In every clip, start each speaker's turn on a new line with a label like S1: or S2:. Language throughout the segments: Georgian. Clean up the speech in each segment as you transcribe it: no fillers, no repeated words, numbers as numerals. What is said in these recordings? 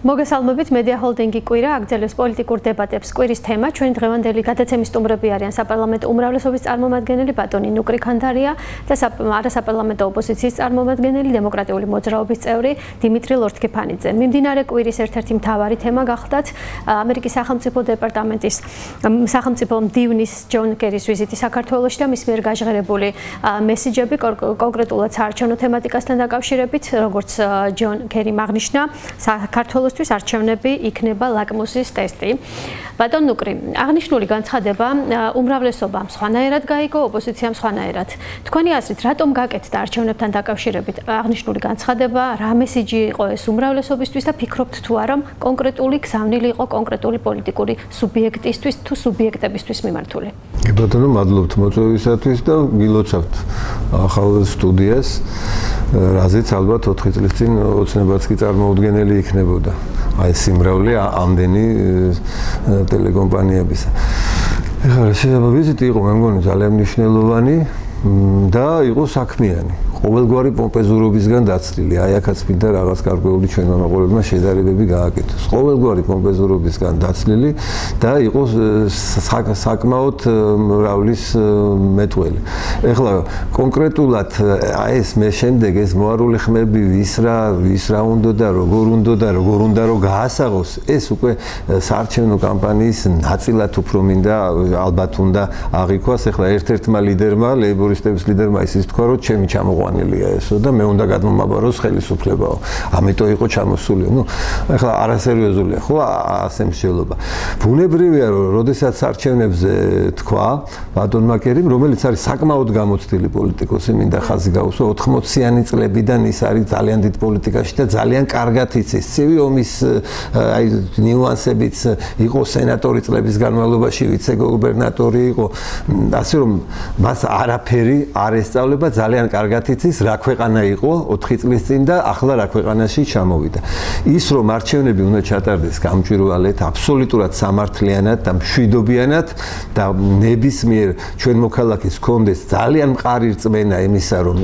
S1: მოგესალმებით მედია ჰოლდინგი კვირა აგრძელებს პოლიტიკურ დებატებს. კვირის თემა ჩვენი დღევანდელი გადაცემის სტუმრები არიან საპარლამენტო უმრავლესობის წარმომადგენელი ბატონი ნუკრი ქანდარია და არასაპარლამენტო ოპოზიციის წარმომადგენელი დემოკრატიული მოძრაობის წევრი დიმიტრი ლორთქიფანიძე. მიმდინარე კვირის ერთ-ერთი მთავარი თემა გახლდათ ამერიკის სახელმწიფო დეპარტამენტის სახელმწიფო მდივნის ჯონ კერის ვიზიტი საქართველოში და მის მიერ გაჟღერებული მესიჯები კონკრეტულად საარჩევნო თემატიკასთან დაკავშირებით, როგორც ჯონ კერიმ აღნიშნა, საქართველოსთვის არჩევნები იქნება ლაკმუსის ტესტი. ბატონ ნუკრი, აღნიშნული განცხადება უმრავლესობამ სხვანაირად გაიგო, ოპოზიციამ სხვანაირად. თქვენი აზრით, რატომ გაკეთდა არჩევნებთან დაკავშირებით აღნიშნული განცხადება, რა მესიჯი იყო ეს უმრავლესობისთვის და ფიქრობთ თუ არა, კონკრეტული გზავნილი იყო კონკრეტული პოლიტიკური სუბიექტისთვის თუ სუბიექტებისთვის მიმართული?
S2: ბატონო, მადლობთ მოწვევისათვის და გილოცავთ ახალ სტუდიას, რაზეც ალბათ 4 წლის წინ ოცნებაც კი წარმოუდგენელი იქნებოდა. აი სიმრავლე ამდენი ტელეკომპანიებისა. ეხლა შეიძლება ვიზიტი იყო, მე მგონი ძალიან მნიშვნელოვანი და იყო საქმიანი. ყოველგვარი პომპეზურობისგან დაცლილი. აი აქაც მინდა რაღაც გარკვეული ჩვენ მომაყურებელმა შედარებები გააკეთოს. ყოველგვარი პომპეზურობისგან დაცლილი და იყოს საკმაოდ მრავლის მეტყველი. ეხლა კონკრეტულად აი ეს მე შემდეგ ეს მოარული ხმები ვის რა უნდა და როგორ უნდა რომ გაასაღოს, ეს უკვე საარჩევნო კამპანიის ნაწილად უფრო მინდა ალბათ უნდა აღიქვას. ეხლა ერთ-ერთმა ლიდერმა, ლეიბორისტების ლიდერმა ისიც თქვა, რომ ჩემი ჩამოყვანილია ესო და მე უნდა გადმომაბაროს ხელისუფლებაო. ამიტომ იყო ჩამოსული. ნუ ეხლა არასერიოზულია ხო ასე მსჯელობა. ბუნებრივია რომ როდესაც არჩევნებზე თქვა ბატონმა კერიმ, რომელიც არის საკმაოდ გამოცდილი პოლიტიკოსი, მინდა ხაზი გაუსვა, 80-იანი წლებიდან ის არის ძალიან დიდ პოლიტიკაში და ძალიან კარგად იცის. ცივი ომის აი ნიუანსებიც იყო სენატორი წლების განმავლობაში, ვიცე-გუბერნატორი იყო. ასე რომ მას არაფერი არ ესწავლება, ძალიან კარგად იცის რა ქვეყანა იყო 4 წლის წინ და ახლა რა ქვეყანაში ჩამოვიდა. ის რომ არჩევნები უნდა ჩატარდეს გამჭვირვალედ, აბსოლუტურად სამართლიანად და მშვიდობიანად და ნებისმიერ ჩვენ მოქალაქეს ჰქონდეს ძალიან მყარი რწმენა იმისა, რომ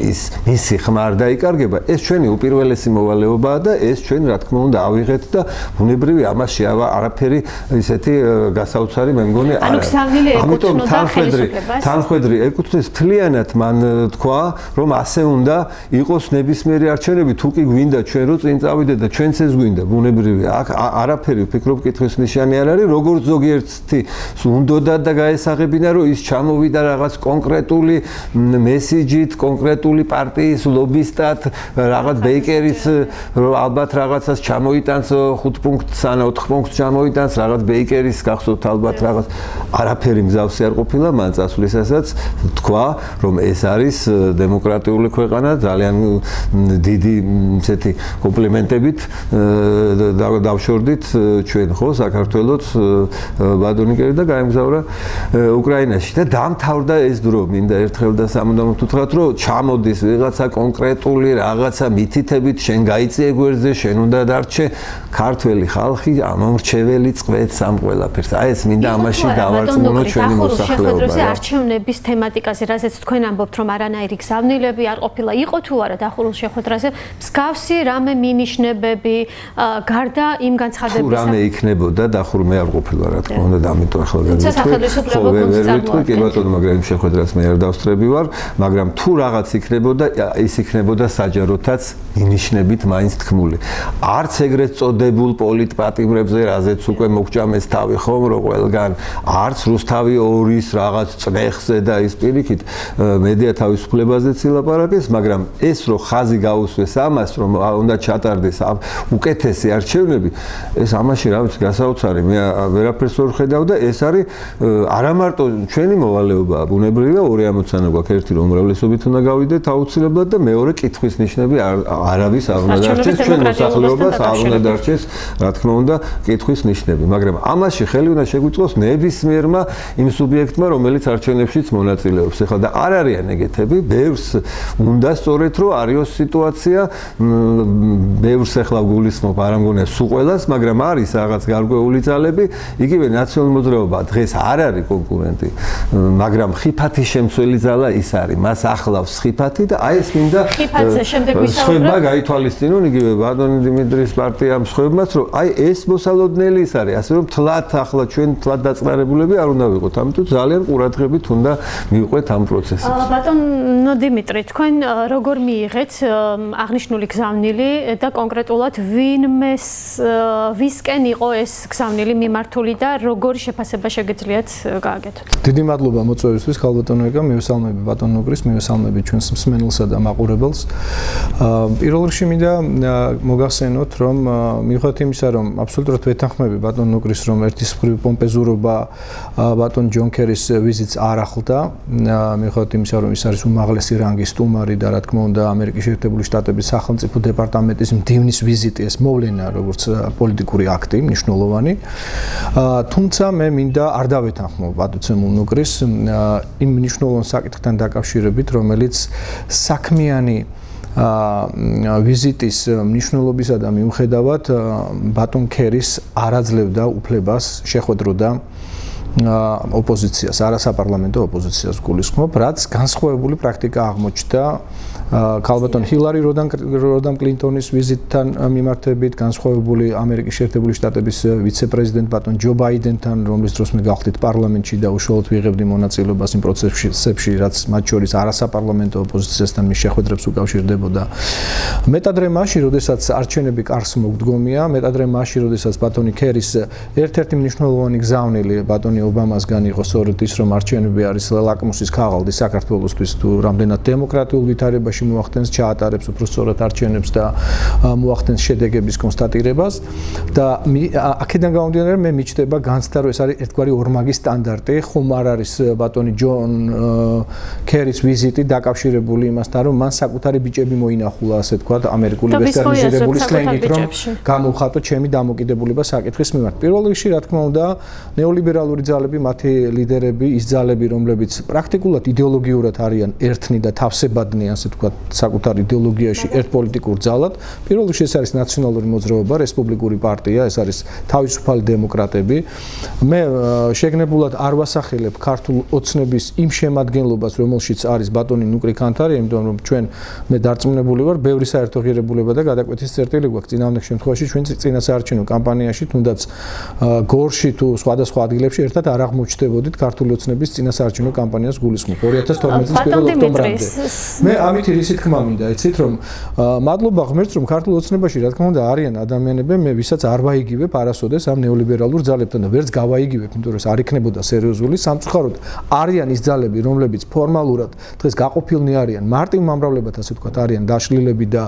S2: მისი ხმა არ დაიკარგება, ეს ჩვენი უპირველესი მოვალეობაა და ეს ჩვენ რა თქმა უნდა ავიღეთ და ბუნებრივი ამაში არაფერი ისეთი გასაოცარი მე მგონი არ არის. ამიტომ თანხმედრი ეკუთვნის მთლიანად მან თქვა, რომ ასე უნდა იყოს ნებისმიერი არჩევნები, თუ კი გვინდა ჩვენ რო წინ წავიდეთ და ჩვენც ეს გვინდა, ბუნებრივია. აქ არაფერი ვფიქრობ კითხვის ნიშანი არ არის, როგორც ზოგიერთი უნდოდა და გაესაღებინა, რომ ის ჩამოვიდა რაღაც კონკრეტული მესიჯით, კონკრეტული პარტიის ლობისტად, რაღაც ბეიკერის ალბათ რაღაცას ჩამოიტანს 5 პუნქტს ან 4 პუნქტს ჩამოიტანს, რაღაც ბეიკერის გახსოვთ ალბათ რაღაც არაფერი მზავსი არ ყოფილა, მან წასვლისასაც თქვა, რომ ეს არის დემოკრატიული ქვეყანა, ძალიან დიდი ესეთი კომპლიმენტებით დავშორდით ჩვენ ხო საქართველოს ბატონი კერი და გაემგზავრა უკრაინაში და დამთავრდა ეს დრო. მინდა ერთხელ და სამუდამოდ ვთქვათ, რომ ჩამოდის ვიღაცა კონკრეტული რაღაცა მითითებით, შენ გაიწიე გვერდზე, შენ უნდა დარჩე, ქართველი ხალხი ამომრჩეველი წყვეტს ამ ყველაფერს. აი ეს მინდა ამაში დავარწმუნო ჩვენი მოსახლეობა.
S1: არჩევნების თემატიკაზე, რასაც თქვენ ამბობთ, რომ არანაირი გზავნილები არ ყოფილა, იყო თუ არა დახურულ შეხვედრაზე მსგავსი რამე მინიშნებები გარდა იმ განცხადებისა? თუ რამე იქნებოდა დახურულ მე არ ყოფილა რა თქმა უნდა და ამიტომ ახლა ვიტყვი, კი ბატონო, მაგრამ იმ შეხვედრას მე არ დავსწრები ვარ, მაგრამ თუ რაღაც იქნებოდა, ის იქნებოდა საჯაროთაც მინიშნებით მაინც თქმული. არც ეგრეთ წოდებულ პოლიტპატიმრებზე, რაზეც უკვე მოგჭამეს თავი ხომ რო ყველგან, არც რუსთავი 2-ის რაღაც წნეხზე და ის პირიქით მედია თავისუფლებაზეც ილაპარაკეს, მაგრამ ეს რომ ხაზი გაუსვეს ამას, რომ უნდა ჩატარდეს უკეთესი არჩევნები, ეს ამაში რა ვიცი გასაოცარი, მე ვერაფერს ვერ ხედავ და ეს არის არა მარტო ჩვენი მოვალეობა, ბუნებრივია, ორი ამოცანა გვაქვს, ერთი რომ უმრავლესობით უნდა გავიდეთ აუცილებლად და მეორე კითხვის ნიშნები არავის არ უნდა დარჩეს, ჩვენ მოსახლეობას არ უნდა დარჩეს, რა თქმა უნდა, კითხვის ნიშნები, მაგრამ ამაში ხელი უნდა შეგვიწყოს ნებისმიერმა იმ სუბიექტმა, რომელიც არჩევნებშიც მონაწილეობს. ეხლა და არ არიან ეგეთები, ბევრს
S2: უნდა სწორედ რომ არიოს სიტუაცია ბევრს ახლა გულისხმობ, არ ამგონია სულ ყველას, მაგრამ არის რაღაც გარკვეული ძალები, იგივე ნაციონალური მოძრაობა დღეს არ არის კონკურენტი, მაგრამ ხიფათის შემცველი ძალა ის არის, მას ახლავს ხიფათი და აი ეს მინდა
S1: ხიფათზე შემდეგ ვისაუბრებ.
S2: ხება გაითვალისწინონ იგივე ბატონი დიმიტრის პარტიამ ხებმაც, რომ აი ეს მოსალოდნელი ის არის, ასე რომ თლათ ახლა ჩვენ თლათ დაწყნარებულები არ უნდა ვიყოთ, ამიტომ ძალიან ყურადღებით უნდა მივყვეთ ამ პროცესებს.
S1: ბატონო დიმიტრი, თქვენ როგორ მიიღეთ აღნიშნული გზავნილი და კონკრეტულად ვისკენ იყო ეს გზავნილი მიმართული და როგორი შეფასება შეგეძლიათ გააკეთოთ?
S3: დიდი მადლობა მოწვევისთვის, ქალბატონო ეკა, მივესალმები ბატონ ნუგრის, მივესალმები ჩვენს მსმენელსა და მაყურებელს. პირველ რიგში მინდა მოგახსენოთ, რომ მიუხედავად იმისა, რომ აბსოლუტურად ვეთანხმები ბატონ ნუგრის, რომ ერთის მხრივ პომპეზურობა ბატონ ჯონ კერის ვიზიტს არ ახლდა, მიუხედავად იმისა, რომ ის არის უმაღლესი რანგის სტუმარი და რა თქმა უნდა ამერიკის შეერთებული შტატების სახელმწიფო დეპარტამენტის მდივნის ვიზიტი ეს მოვლენა როგორც პოლიტიკური აქტი მნიშვნელოვანი. თუმცა მე მინდა არ დავეთანხმო ბატონცემულ ნუგრის იმ მნიშვნელოვან საკითხთან დაკავშირებით, რომელიც საქმიანი ვიზიტის მნიშვნელობისა და მიუხედავად ბატონ კერის არ აძლევდა უფლებას შეხვედროდა ოპოზიციას, არასაპარლამენტო ოპოზიციას გულისხმობ, რაც განსხვავებული პრაქტიკა აღმოჩნდა ქალბატონ ჰილარი როდამ კლინტონის ვიზიტთან მიმართებით, განსხვავებული ამერიკის შეერთებული შტატების ვიცე-პრეზიდენტ ბატონ ჯო ბაიდენთან, რომლის დროს მე გავხდით პარლამენტში და უშუალოდ ვიღებდი მონაწილეობას იმ პროცესებში, რაც მათ შორის არასაპარლამენტო ოპოზიციასთან მის შეხვედრებს უკავშირდებოდა. მეტადრე მაშინ, როდესაც არჩევნები კარს მოგდგომია, მეტადრე მაშინ, როდესაც ბატონი კერის ერთ-ერთი მნიშვნელოვანი გზავნილი ბატონი ობამასგან იყო სწორედ ის, რომ არჩევნები არის ლაკმუსის ქაღალდი საქართველოსთვის, თუ რამდენად დემოკრატიულ ვითარებაში მოახდენს, ჩაატარებს უფრო სწორად არჩევნებს და მოახდენს შედეგების კონსტატირებას და აქედან გამომდინარე მე მიჩნდება განცდა, რომ ეს არის ერთგვარი ორმაგი სტანდარტი, ხომ არ არის ბატონი ჯონ კერის ვიზიტი დაკავშირებული იმასთან, რომ მან საკუთარი ბიჭები მოინახულა, ასე თქვა, ამერიკული ვესტერნიზირებული სლენგით, რომ გამოვხატო ჩემი დამოკიდებულება საკითხის მიმართ. პირველ რიგში, რა თქმა უნდა, ნეოლიბერალური ძალები, მათი ლიდერები, ის ძალები, რომლებიც პრაქტიკულად იდეოლოგიურად არიან ერთნი და თავსებადნი, ასე თქვა, საკუთარ იდეოლოგიაში ერთ პოლიტიკურ ძალად. პირველ რიგში ეს არის ნაციონალური მოძრაობა, რესპუბლიკური პარტია, ეს არის თავისუფალი დემოკრატები. მე შეგნებულად არ ვასახელებ ქართულ ოცნების იმ შემადგენლობას, რომელშიც არის ბატონი ნუკრი კანთარი, იმიტომ რომ ჩვენ მე დარწმუნებული ვარ, ბევრი საერთო ღირებულება და გადაკვეთის წერტილი გვაქვს წინააღმდეგ შემთხვევაში ჩვენ წინასაარჩევნო კამპანიაში, თუნდაც გორში თუ სხვადასხვა ადგილებში ერთად არ აღმოჩნდებოდით ქართული ოცნების წინასაარჩევნო კამპანიას გულისხმობ 2012 წლის 1 ოქტომბრამდე. მე ამით რისი თქმა მინდა, იცით რომ მადლობა ღმერთს, რომ ქართულ ოცნებაში რა თქმა უნდა არიან ადამიანები, მე ვისაც არ ვაიგივებ არასოდეს ამ ნეოლიბერალურ ძალებთან და ვერც გავაიგივებ, იმიტომ რომ ეს არ იქნებოდა სერიოზული. სამწუხაროდ არიან ის ძალები, რომლებიც ფორმალურად დღეს გაყოფილნი არიან, მარტივ მომრავლებად ასე ვთქვათ, არიან დაშლილები და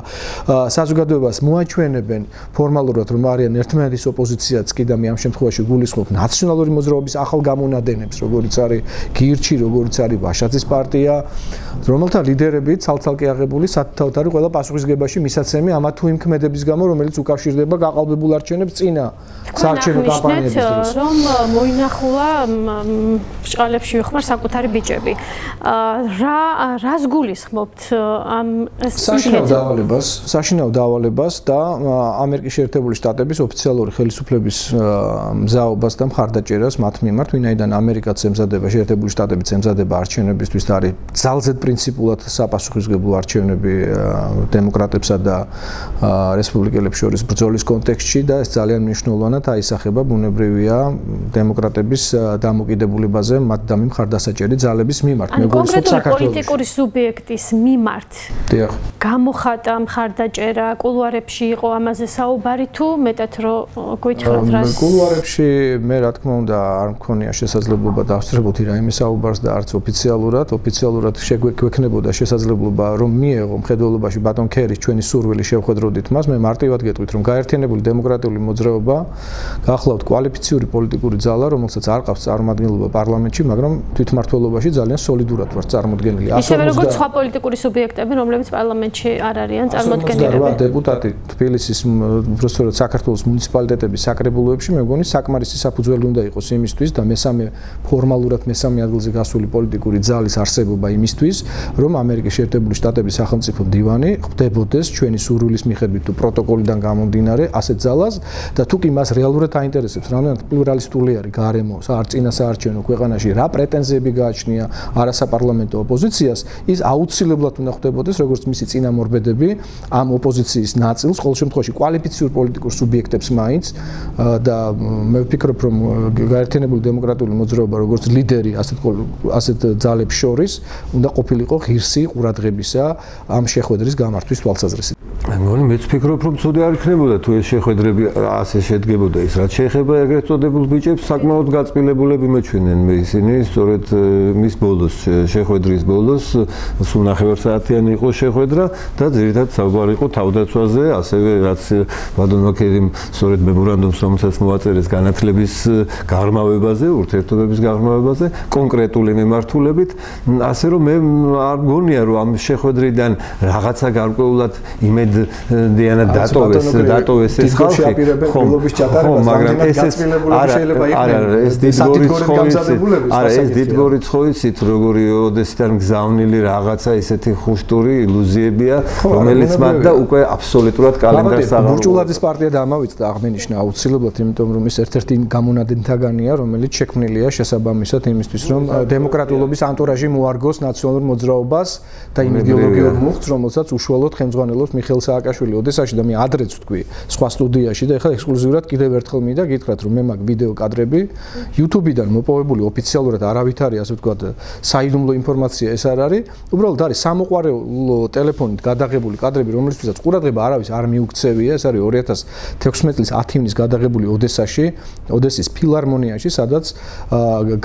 S3: საზოგადოებას მოაჩვენებენ ფორმალურად, რომ არიან ერთმანეთის ოპოზიციაც კი და მე ამ შემთხვევაში გულისხმობ ნაციონალური მოძრაობის ახალ გამონადენებს, როგორც არის გირჩი, როგორც არის ვაშაძის პარტია, რომელთა ლიდერები ცალ-ცალკე აღებული სათავთ არის ყველა პასუხისგებაში მისაცემი ამა თუ იმ ქმედების გამო, რომელიც უკავშირდება გაყალბებულ არჩევნებს წინა საარჩევნო კამპანიების დროს.
S1: რომ მოინახულა ბრჭყალებში ვიხმარ საკუთარი ბიჭები. რას გულისხმობთ ამ საშინაო დავალებას და ამერიკის შეერთებული შტატების ოფიციალური ხელისუფლების მზაობას და მხარდაჭერას მათ მიმართ, ვინაიდან ამერიკაც ემზადება, შეერთებული შტატებიც ემზადება არჩევნებისთვის და არის ძალზედ პრინციპულად საპასუხისმგებლო არჩევნები დემოკრატებსა და რესპუბლიკელებს შორის ბრძოლის კონტექსტში და ეს ძალიან მნიშვნელოვნად აისახება ბუნებრივია დემოკრატების დამოკიდებულებაზე მათ და მხარდასაჭერი ძალების მიმართ. მე გულისხმობ საქართველოს პოლიტიკური სუბიექტის მიმართ.
S3: დიახ.
S1: გამოხატა მხარდაჭერა, კულუარებში იყო ამაზე საუბარი თუ მეტად რომ გითხრათ რას?
S3: კულუარებში მე რა თქმა უნდა არ მქონია შესაძლებლობა დავსწრებოდი რაიმე საუბარს და არც ოფიციალურად შეგვექნებოდა შესაძლებლობა რომ მიეღო მხედველობაში ბატონ კერის ჩვენი სურვილი შევხედროდით მას. მე მარტივად გეტყვით რომ გაერთიანებული დემოკრატიული მოძრაობა გახლავთ კვალიფიციური პოლიტიკური ძალა, რომელსაც არ ყავს წარმომადგენლობა პარლამენტში პარლამენტში, მაგრამ თვითმმართველობაში ძალიან სოლიდურად ვარ წარმოდგენილი.
S1: ისევე როგორც სხვა პოლიტიკური სუბიექტები, რომლებიც პარლამენტში არ არიან წარმოდგენილები.
S3: 128 დეპუტატი თბილისის უბრალოდ საქართველოს მუნიციპალიტეტების საკრებულოებში მე მგონი საკმარისი საფუძველი უნდა იყოს იმისთვის და ფორმალურად მესამე ადგილზე გასული პოლიტიკური ძალის არსებობა იმისთვის, რომ ამერიკის შეერთებული შტატების სახელმწიფო მდივანი ხდებოდეს ჩვენი სურვილის მიხედვით თუ პროტოკოლიდან გამომდინარე ასეთ ძალას და თუ კი მას რეალურად აინტერესებს რამდენად პლურალისტული არის გარემო წინასაარჩევნო ქვეყანაში რა პრეტენზიები გააჩნია არასაპარლამენტო ოპოზიციას ის აუცილებლად უნდა ხდებოდეს როგორც მისი წინამორბედები ამ ოპოზიციის ნაწილს ყოველ შემთხვევაში კვალიფიციურ პოლიტიკურ სუბიექტებს მაინც და მე ვფიქრობ რომ გაერთიანებული დემოკრატიული მოძრაობა როგორც ლიდერი ასეთ ძალებს შორის უნდა ყოფილიყო ღირსი ყურადღებისა ამ შეხვედრის გამართვის თვალსაზრისით.
S2: მე მგონი მეც ვფიქრობ რომ ცუდი არ იქნებოდა თუ ეს შეხვედრები ასე შედგებოდა ის რაც შეეხება ეგრეთ წოდებულ ბიჭებს საკმაოდ გაწმილებულები მეჩვენენ მე ისინი სწორედ მის ბოლოს შეხვედრის ბოლოს სულ 9 საათიანი იყო შეხვედრა და ძირითადად საუბარი იყო თავდაცვაზე ასევე რაც ბატონ მაკერიმ სწორედ მემორანდუმს რომელსაც მოაწერეს განათლების გაღრმავებაზე ურთიერთობების გაღრმავებაზე კონკრეტული მემართულებით ასე რომ მე არ მგონია რომ ამ შეხვედრიდან რაღაცა გარკვეულად იმედიანად დატოვეს ეს ხალხი ხო მაგრამ ეს დიდგორიც ხო იცით როგორი ოდესიდან გზავნილი რაღაცა ისეთი ხუშტური ილუზიებია რომელიც მათ და უკვე აბსოლუტურად კალენდარს აღარ
S3: ბურჭულაძის პარტია დამავიწყდა აღმენიშნა აუცილებლად იმიტომ რომ ის ერთ-ერთი გამონადენთაგანია რომელიც შექმნილია შესაბამისად იმისთვის რომ დემოკრატიულობის ანტურაჟი მოარგოს ნაციონალურ მოძრაობას და იმ იდეოლოგიურ მუხტს რომელსაც უშუალოდ ხელმძღვანელობს მიხეილ სააკაშვილი ოდესაში და მე ადრეც ვთქვი სხვა სტუდიაში და ეხლა ექსკლუზიურად კიდევ ერთხელ მინდა გითხრათ რომ მე მაგ ვიდეო კადრები YouTube-დან მოპოვებული ოფიციალურად არავით არის ასე ვთქვათ საიდუმლო ინფორმაცია ეს არ არის უბრალოდ არის სამოყვარულო ტელეფონით გადაღებული კადრები რომლისთვისაც ყურადღება არავის არ მიუქცევია ეს არის 2016 წლის 10 ივნის გადაღებული ოდესაში ოდესის ფილარმონიაში სადაც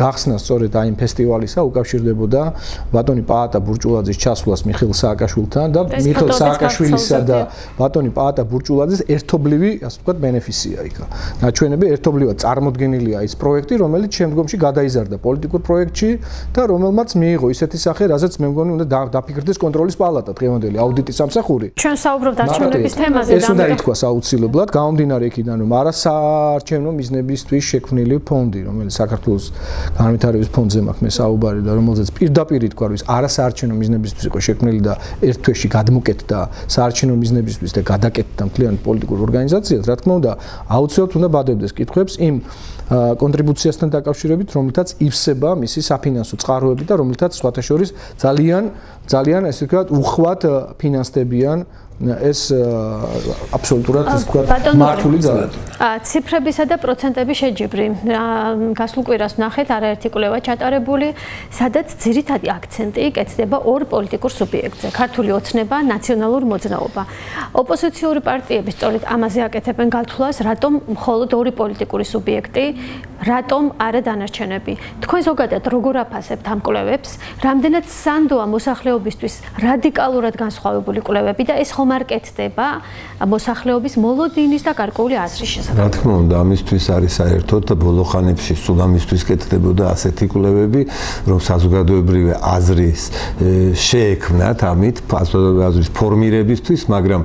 S3: გახსნა სწორედ აი ფესტივალისა უკავშირდებოდა ბატონი პაატა ბურჭულაძის ჩასვლას მიხეილ სააკაშვილთან და მიხეილ სააკაშვილისა და ბატონი პაატა ბურჭულაძის ერთობლივი ასე ვთქვათ ბენეფისია იქა ნაჩვენები ერთობლივად წარმოდგენილია ის პროექტი რომელიც შემდგომში გადაიზარდა პოლიტიკურ პროექტში და რომელმაც მიიღო ისეთი სახე რაზეც მე მგონი უნდა დაფიქრდეს კონტროლის პალატა დღევანდელი აუდიტის სამსახური
S1: ჩვენ საუბრობთ არჩევნების თემაზე
S3: ეს უნდა ითქვას აუცილებლად გამომდინარე იქიდან რომ არასაარჩევნო მიზნებისთვის შექმნილი ფონდი რომელიც საქართველოს განვითარების ფონდზე მაქვს მე საუბარი და რომელზეც პირდაპირ ითქვა რომ ის არასაარჩევნო მიზნებისთვის იყო შექმნილი და ერთ თვეში გადმოკეთდა საარჩევნო მიზნებისთვის და გადაკეთდა მთლიან პოლიტიკურ ორგანიზაციას რა თქმა უნდა აუცილებლად უნდა ბადებდეს კითხვებს იმ კონტრიბუციასთან დაკავშირებით რომელთაც ივსება მისი საფინანსო წყაროები და რომელთაც სხვათა შორის ძალიან ესე ვთქვათ უხვად ფინანსდებიან ეს აბსოლუტურად ის ვთქვათ მართული ძალად.
S1: ციფრებისა და პროცენტების შეჯიბრი. გასულ კვირას ვნახეთ არაერთი კვლევა ჩატარებული, სადაც ძირითადი აქცენტი კეთდება ორ პოლიტიკურ სუბიექტზე. ქართული ოცნება, ნაციონალური მოძრაობა. ოპოზიციური პარტიები სწორედ ამაზე აკეთებენ გათვლას, რატომ მხოლოდ ორი პოლიტიკური სუბიექტი, რატომ არა დანარჩენები. თქვენ ზოგადად როგორ აფასებთ ამ კვლევებს? რამდენად სანდოა მოსახლეობისთვის რადიკალურად განსხვავებული კვლევები და ეს ხომ არ კეთდება მოსახლეობის მოლოდინის და გარკვეული აზრის შესახებ.
S2: რა თქმა უნდა, ამისთვის არის საერთოდ ბოლო ხანებში სულ ამისთვის კეთდებოდა ასეთი კვლევები, რომ საზოგადოებრივი აზრის შეექმნათ ამით აზრის ფორმირებისთვის, მაგრამ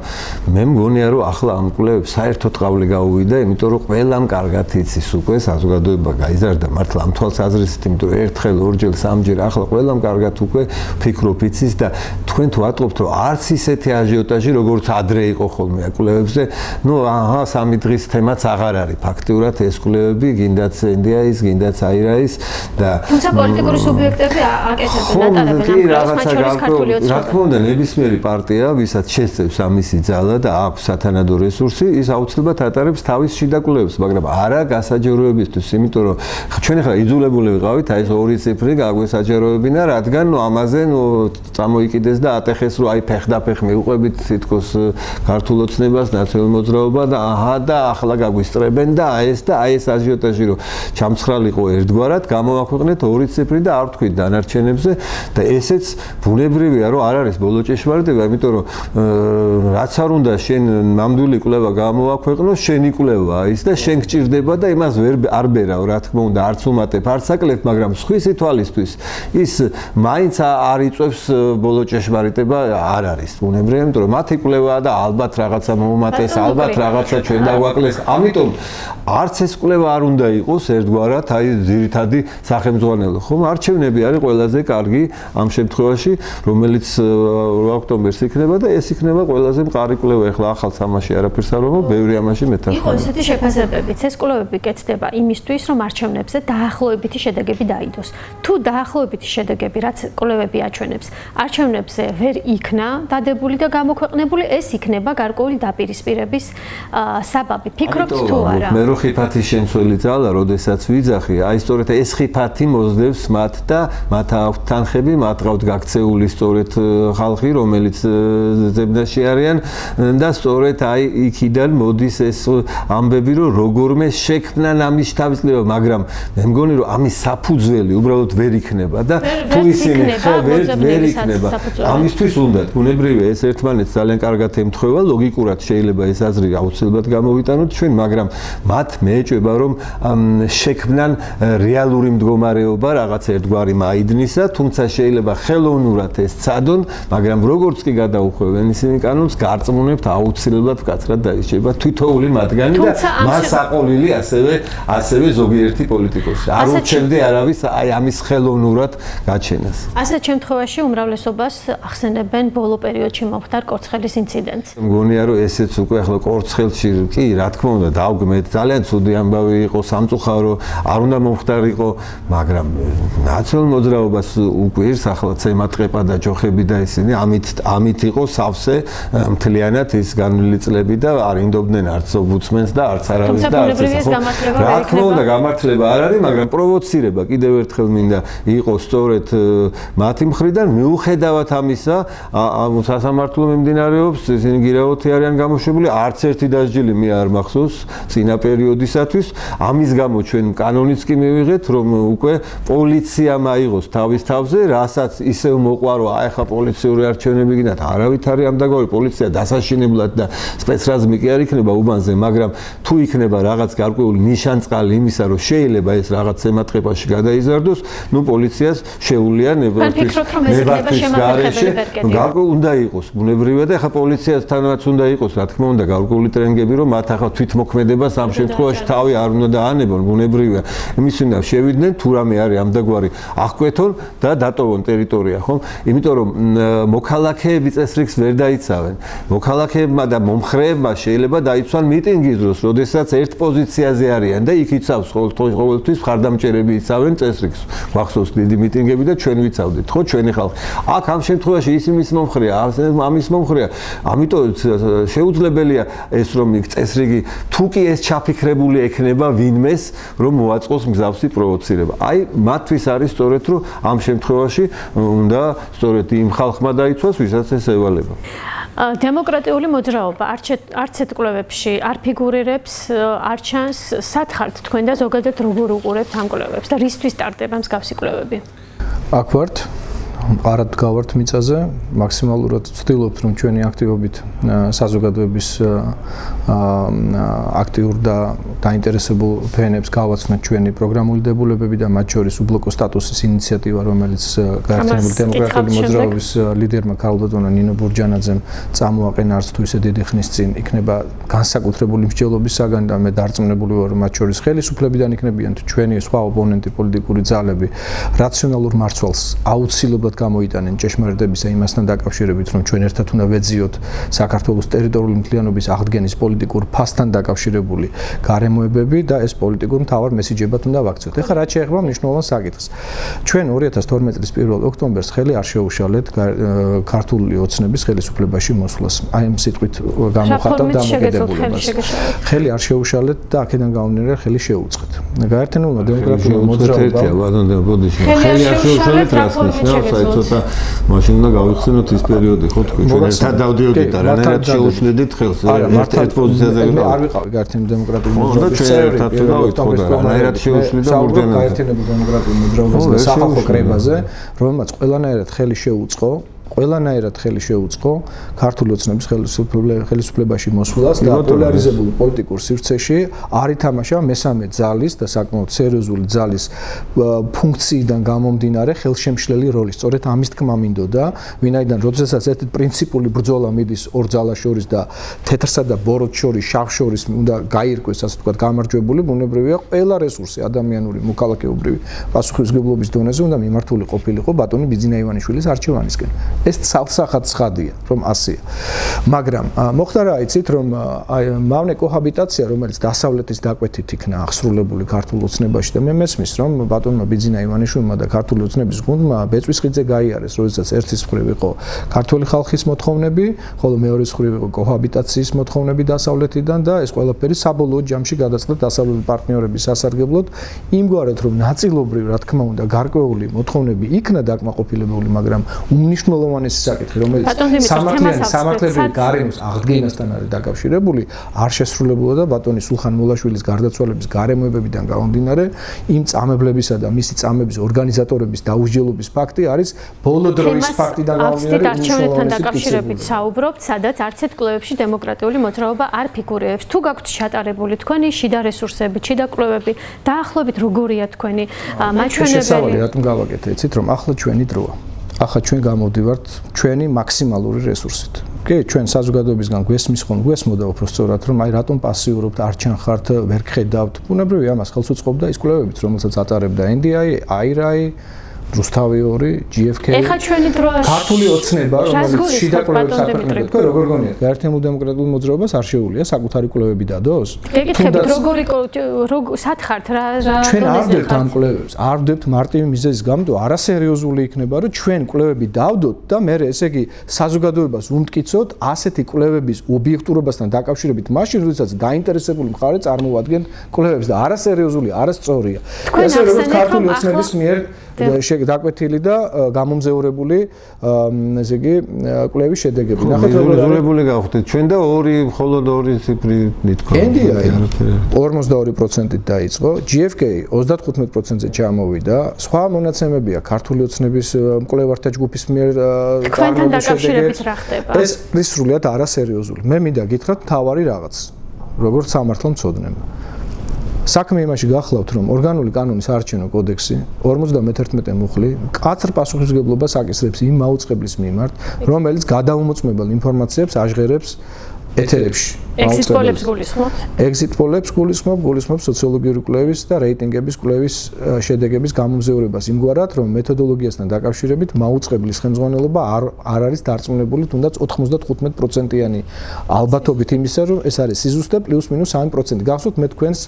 S2: მე მგონია, რომ ახლა ამ კვლევებს საერთოდ ყავლი გაუვიდა, იმიტომ რომ ყველამ კარგად იცის უკვე საზოგადოება გაიზარდა მართლა ამ თვალსაზრისით, იმიტომ რომ ერთხელ, ორჯერ, სამჯერ ახლა ყველამ კარგად უკვე ფიქრობ იცის და თქვენ თუ ატყობთ, რომ არც ისეთი აჟიოტაჟი როგორც ადრე იყო ხოლმე კვლევებზე, ნუ აჰა, სამი დღის თემაც აღარ არის. ფაქტიურად ეს კვლევები გინდაც NDI-ის, გინდაც AIRA-ის და
S1: თუმცა პოლიტიკური სუბიექტები აკეთებენ ატარებენ ამ კვლევას.
S2: რა თქმა უნდა, ნებისმიერი პარტია, ვისაც შესწევს ამისი ძალა და აქვს სათანადო რესურსი, ის აუცილებლად ატარებს თავის შიდა კვლევებს, მაგრამ არა გასაჯაროებისთვის, იმიტომ რომ ჩვენ ახლა იძულებული ვიყავით აი ეს ორი ციფრი გაგვესაჯაროებინა, რადგან ამაზე წამოიკიდეს და ატეხეს, რომ აი ფეხდაფეხ მიუყვებით თითქოს ქართულ ოცნებას, ნაციონალურ მოძრაობას და და ახლა გაგვისწრებენ და ეს აჟიოტაჟი რომ ჩამცხრალიყო ერთგვარად, გამოვაქვეყნეთ ორი ციფრი და არ ვთქვით დანარჩენებზე და ესეც ბუნებრივია რომ არ არის ბოლო ჭეშმარიტება, იმიტომ რომ რაც არ უნდა შენ ნამდვილი კვლევა გამოვაქვეყნო, შენი კვლევაა ის და შენ გჭირდება და იმას არ ბერავ, რა თქმა უნდა, არც უმატებ, არც აკლებ, მაგრამ სხვისი თვალისთვის ის მაინც არ იწევს ბოლო ჭეშმარიტება არ არის ბუნებრივია, იმიტომ რომ მათი კვლევაა და ალბათ რაღაცა მოუმატეს, ალბათ რაღაცა ჩვენ დაგვაკლეს. ამიტომ არც ეს კვლევა არ უნდა იყოს ერთგვარად, აი ძირითადი სახელმძღვანელო, ხომ? არჩევნები არის ყველაზე კარგი ამ შემთხვევაში, რომელიც 8 ოქტომბერს იქნება და ეს იქნება ყველაზე მყარი კვლევა. ეხლა ახალ სამაში არაფერს არ ვამბობ, ბევრი ამაში მეთანხმება.
S1: იყო ესეთი შეფასებებიც, ეს კვლევები კეთდება იმისთვის, რომ არჩევნებზე დაახლოებითი შედეგები დაიდოს. თუ დაახლოებითი შედეგები, რაც კვლევები აჩვენებს, არჩევნებზე ვერ იქნა დადებული და გამოქვეყნებული, ეს იქნება გარკვეული დაპირისპირების საბაბი. ფიქრობთ თუ არა?
S2: მე რო ხიფათის შემცველი ძალა, როდესაც ვიძახი, აი სწორედ ეს ხიფათი მოძდევს მათ და მათ აქვთ თანხები, მათ ყავთ გაქცეული სწორედ ხალხი, რომელიც ზებნაში არიან და სწორედ აი იქიდან მოდის ეს ამბები, რომ როგორმე შექმნან ამის თავისუფლება, მაგრამ მე მგონი რომ ამის საფუძველი უბრალოდ ვერ იქნება და თუ ისინი ვერ იქნება. ამისთვის უნდა ბუნებრივია ეს ერთმანეთს ძალიან კარგად ემთხვევა, ლოგიკურად შეიძლება ეს აზრი აუცილებლად გამოვიტანოთ ჩვენ, მაგრამ მათ მეეჭვება რომ შექმნან რეალური მდგომარეობა რაღაც ერთგვარი მაიდნისა, თუმცა შეიძლება ხელოვნურად ეს ცადონ, მაგრამ როგორც კი გადაუხვევენ ისინი კანონს, გარწმუნებთ აუცილებლად მკაცრად დაიჭება თითოეული მათგანი და მას აყოლილი ასევე ზოგიერთი პოლიტიკოსი. არ უჩენდი არავის აი ამის ხელოვნურად გაჩენას.
S1: ასეთ შემთხვევაში უმრავლესობას ახსენებენ ბოლო პერიოდში მომხდარ კორცხელის ინციდენტს.
S2: მგონია რომ ესეც უკვე ახლა კორცხელში კი რა თქმა უნდა დავგმეთ, ძალიან ცუდი ამბავი იყო, სამწუხარო, არ უნდა მომხდარიყო, მაგრამ ნაციონალურ მოძრაობას უკვე ახლა ემატყება და ჯოხები და ისინი ამით იყო სავსე მთლიანად ის განვლილი წლები და არ ინდობდნენ არც ობუცმენს და არც არავის და არც ეს. რა თქმა უნდა გამართლება არ არის, მაგრამ პროვოცირება კიდევ ერთხელ მინდა იყოს სწორედ მათი მხრიდან, მიუხედავად ამისა, სასამართლო მიმდინარეობს, ისინი გირაოთი არიან გამოშვებული, არც ერთი დასჯილი მე არ მახსოვს წინა პერიოდისათვის. ამის გამო ჩვენ კანონიც კი მივიღეთ, რომ უკვე პოლიციამ აიღოს თავის თავზე, რასაც ისევ მოყვარო, აი ხა პოლიციური არჩევნები გინდათ, არავით არის ამ დაგვარი პოლიცია დასაშინებლად და სპეცრაზმი კი არ იქნება უბანზე, მაგრამ თუ იქნება რაღაც გარკვეული ნიშანწყალი იმისა, რომ შეიძლება ეს რაღაც ემატყებაში გადაიზარდოს, ნუ პოლიციას შეუძლია ნებართვის გარეშე გარკვეული უნდა იყოს ბუნებრივია და ხა პოლიციასთანაც უნდა იყოს, რა თქმა უნდა, გარკვეული ტრენინგები, რომ მათ ახლა თვითმოქმედებას ამ შემთხვევაში თავი არ უნდა დაანებონ, ბუნებრივია. იმის უნდა შევიდნენ თუ რამე არის ამდაგვარი აღკვეთონ და დატოვონ ტერიტორია, ხომ? იმიტომ რომ მოქალაქეები წესრიგს ვერ დაიცავენ. მოქალაქეებმა და მომხრეებმა შეიძლება დაიცვან მიტინგის დროს, როდესაც ერთ პოზიციაზე არიან და იქ იცავს ყოველთვის მხარდამჭერები იცავენ წესრიგს. გვახსოვს დიდი მიტინგები და ჩვენ ვიცავდით, ხო, ჩვენი ხალხი. აქ ამ შემთხვევაში ისმის მომხრეა, ამის მომხრეა. ამიტომ შეუძლებელია ეს რომ იქ წესრიგი თუ კი ეს ჩაფიქრებული ექნება ვინმეს, რომ მოაწყოს მსგავსი პროვოცირება. აი მათთვის არის სწორედ რომ ამ შემთხვევაში უნდა სწორედ იმ ხალხმა დაიცვას, ვისაც ეს ევალება.
S1: დემოკრატიული მოძრაობა არც ერთ კვლევებში არ ფიგურირებს, არ ჩანს, სათხართ თქვენ და ზოგადად როგორ უყურებთ ამ კვლევებს და რისთვის ტარდება მსგავსი კვლევები?
S3: აქ ვართ, არად გავართ მიწაზე, მაქსიმალურად ვცდილობთ რომ ჩვენი აქტივობით საზოგადოების აქტიურ და დაინტერესებულ ფენებს გავაცნოთ ჩვენი პროგრამული დებულებები და მათ შორის უბლოკო სტატუსის ინიციატივა, რომელიც გაერთიანებული დემოკრატიული მოძრაობის ლიდერმა ქალბატონმა ნინო ბურჯანაძემ წამოაყენა არც თუ ისე დიდი ხნის წინ, იქნება განსაკუთრებული მსჯელობის საგანი და მე დარწმუნებული ვარ რომ მათ შორის ხელისუფლებიდან იქნებიან თუ ჩვენი სხვა ოპონენტი პოლიტიკური ძალები რაციონალურ მარცვალს აუცილებლად გამოიტანენ ჭეშმარიტებისა იმასთან დაკავშირებით, რომ ჩვენ ერთად უნდა ვეძიოთ საქართველოს ტერიტორიული მთლიანობის აღდგენის პოლიტიკურ ფასთან დაკავშირებული გარემოებები და ეს პოლიტიკურ მთავარ მესიჯებად უნდა ვაქციოთ. ეხლა რაც შეეხება მნიშვნელოვან საკითხს. ჩვენ 2012 წლის 1 ოქტომბერს ხელი არ შეუშალეთ ქართული ოცნების ხელისუფლებაში მოსვლას. აი ამ სიტყვით გამოხატავ დამოკიდებულებას. ხელი არ შეუშალეთ და აქედან გამომდინარე ხელი შეუწყეთ. გაერთიანებულმა დემოკრატიული მოძრაობამ
S2: ხელი არ შეუშალეთ რას ნიშნავს? აი ცოტა მაშინ უნდა გავიხსენოთ ის პერიოდი ხო თქვი ჩვენ ერთად დავდიოდით და რანაირად შეუშლედით ხელს ერთ პოზიციაზე ვიყავ.
S3: არ ვიყავი გაერთიანებული დემოკრატიული მოძრაობის წევრი.
S2: რანაირად შეუშლი და მურდენად.
S3: გაერთიანებული დემოკრატიული მოძრაობის და სახალხო კრებაზე, რომელმაც ყველანაირად ხელი შეუწყო ყველანაირად ხელი შეუწყო ქართული ოცნების ხელისუფლებაში მოსვლას და პოლარიზებულ პოლიტიკურ სივრცეში არ ითამაშა მესამე ძალის და საკმაოდ სერიოზული ძალის ფუნქციიდან გამომდინარე ხელშემშლელი როლი. სწორედ ამის თქმა მინდოდა, ვინაიდან როდესაც ერთი პრინციპული ბრძოლა მიდის ორ ძალას შორის და თეთრსა და ბოროტს შორის, შავს შორის უნდა გაირკვეს, ასე ვთქვათ, გამარჯვებული, ბუნებრივია ყველა რესურსი ადამიანური, მოქალაქეობრივი პასუხისმგებლობის დონეზე უნდა მიმართული ყოფილიყო ბატონი ბიძინა ივანიშვილის არჩევანისკენ. ეს ცალსახად ცხადია, რომ ასეა. მაგრამ მოხდა რა იცით, რომ მავნე კოჰაბიტაცია, რომელიც დასავლეთის დაკვეთით იქნა აღსრულებული ქართულ ოცნებაში და მე მესმის, რომ ბატონმა ბიძინა ივანიშვილმა და ქართული ოცნების გუნდმა ბეწვისხიძე გაიარეს, როდესაც ერთის მხრივ იყო ქართული ხალხის მოთხოვნები, ხოლო მეორეს მხრივ იყო კოჰაბიტაციის მოთხოვნები დასავლეთიდან და ეს ყველაფერი საბოლოო ჯამში გადაწყდა დასავლელი პარტნიორების სასარგებლოდ, იმგვარად, რომ ნაწილობრივ, რა თქმა უნდა, გარკვეული მოთხოვნები იქნა დაკმაყოფილებული, მაგრამ უმნიშვნელოვანესი საკითხი, რომელიც სამართლიანი გარემოს აღდგენასთან არის დაკავშირებული, არ შესრულებულა და ბატონი სულხან მოლაშვილის გარდაცვალების გარემოებებიდან გამომდინარე, იმ წამებლებისა და მისი წამების ორგანიზატორების დაუსჯელობის ფაქტი არის ბოლო დროის ფაქტიდან გამომდინარე
S1: არჩევნებთან დაკავშირებით საუბრობთ, სადაც არც ერთ კვლევებში დემოკრატიული მოძრაობა არ ფიგურირებს. თუ გაქვთ ჩატარებული თქვენი შიდა რესურსები, შიდა კვლევები, დაახლოებით როგორია თქვენი მაჩვენებელი?
S3: რატომ გავაკეთე, იცით, რომ ახლა ჩვენი დროა. ახლა ჩვენ გამოვდივართ ჩვენი მაქსიმალური რესურსით. კი, ჩვენ საზოგადოებისგან გვესმოდა უფრო სწორად, რომ აი რატომ პასიურობთ, არ ჩანხართ, ვერ გხედავთ. ბუნებრივია, ამას ხელს უწყობდა ის კვლევებიც, რომელსაც ატარებდა NDI, IRI, რუსთავი 2, GFK.
S1: ეხლა ჩვენი დროა
S3: ქართული ოცნება, რომელიც შიდა კვლევებს აკეთებს. თქვენ როგორ გონიათ? გაერთიანებული დემოკრატიული მოძრაობას არ შეუძლია საკუთარი კვლევები დადოს?
S1: გეკითხებით, სათხართ რა
S3: ჩვენ არ ვდებთ ამ კვლევებს, არ ვდებთ მარტივი მიზეზის გამო, არასერიოზული იქნება, რომ ჩვენ კვლევები დავდოთ და მე ესე იგი საზოგადოებას უმტკიცოთ ასეთი კვლევების ობიექტურობასთან დაკავშირებით, მაშინ როდესაც დაინტერესებული მხარე წარმოვადგენ კვლევებს და არასერიოზული, არასწორია. ესე როგორც ქართული ოცნების მიერ დაკვეთილი და გამომზეურებული ესე იგი კვლევის შედეგები.
S2: ნახეთ როგორ გავხდეთ ჩვენ და მხოლოდ 2 ციფრი ნითქვა.
S3: NDI 52%-ით დაიწყო, GFK 35%-ზე ჩამოვიდა. სხვა მონაცემებია ქართული ოცნების მკვლევართა ჯგუფის მიერ
S1: თქვენთან დაკავშირებით რა ხდება?
S3: ეს სრულიად არასერიოზული. მე მინდა გითხრათ თავარი რაღაც. როგორც სამართლო მცოდნემ. საქმე იმაში გახლავთ, რომ ორგანული კანონის არჩევნო კოდექსი 51 მუხლი მკაცრ პასუხისმგებლობას აკისრებს იმ მაუწყებლის მიმართ, რომელიც გადაუმოწმებელ ინფორმაციებს აჟღერებს ეთერებში.
S1: Exit polls გულისხმობთ?
S3: Exit polls გულისხმობ სოციოლოგიური კვლევის და რეიტინგების კვლევის შედეგების გამომზეურებას იმგვარად, რომ მეთოდოლოგიასთან დაკავშირებით მაუწყებლის ხელმძღვანელობა არ არის დარწმუნებული, თუნდაც 95%-იანი ალბათობით იმისა, რომ ეს არის სიზუსტე +-3%. გახსოვთ მე თქვენს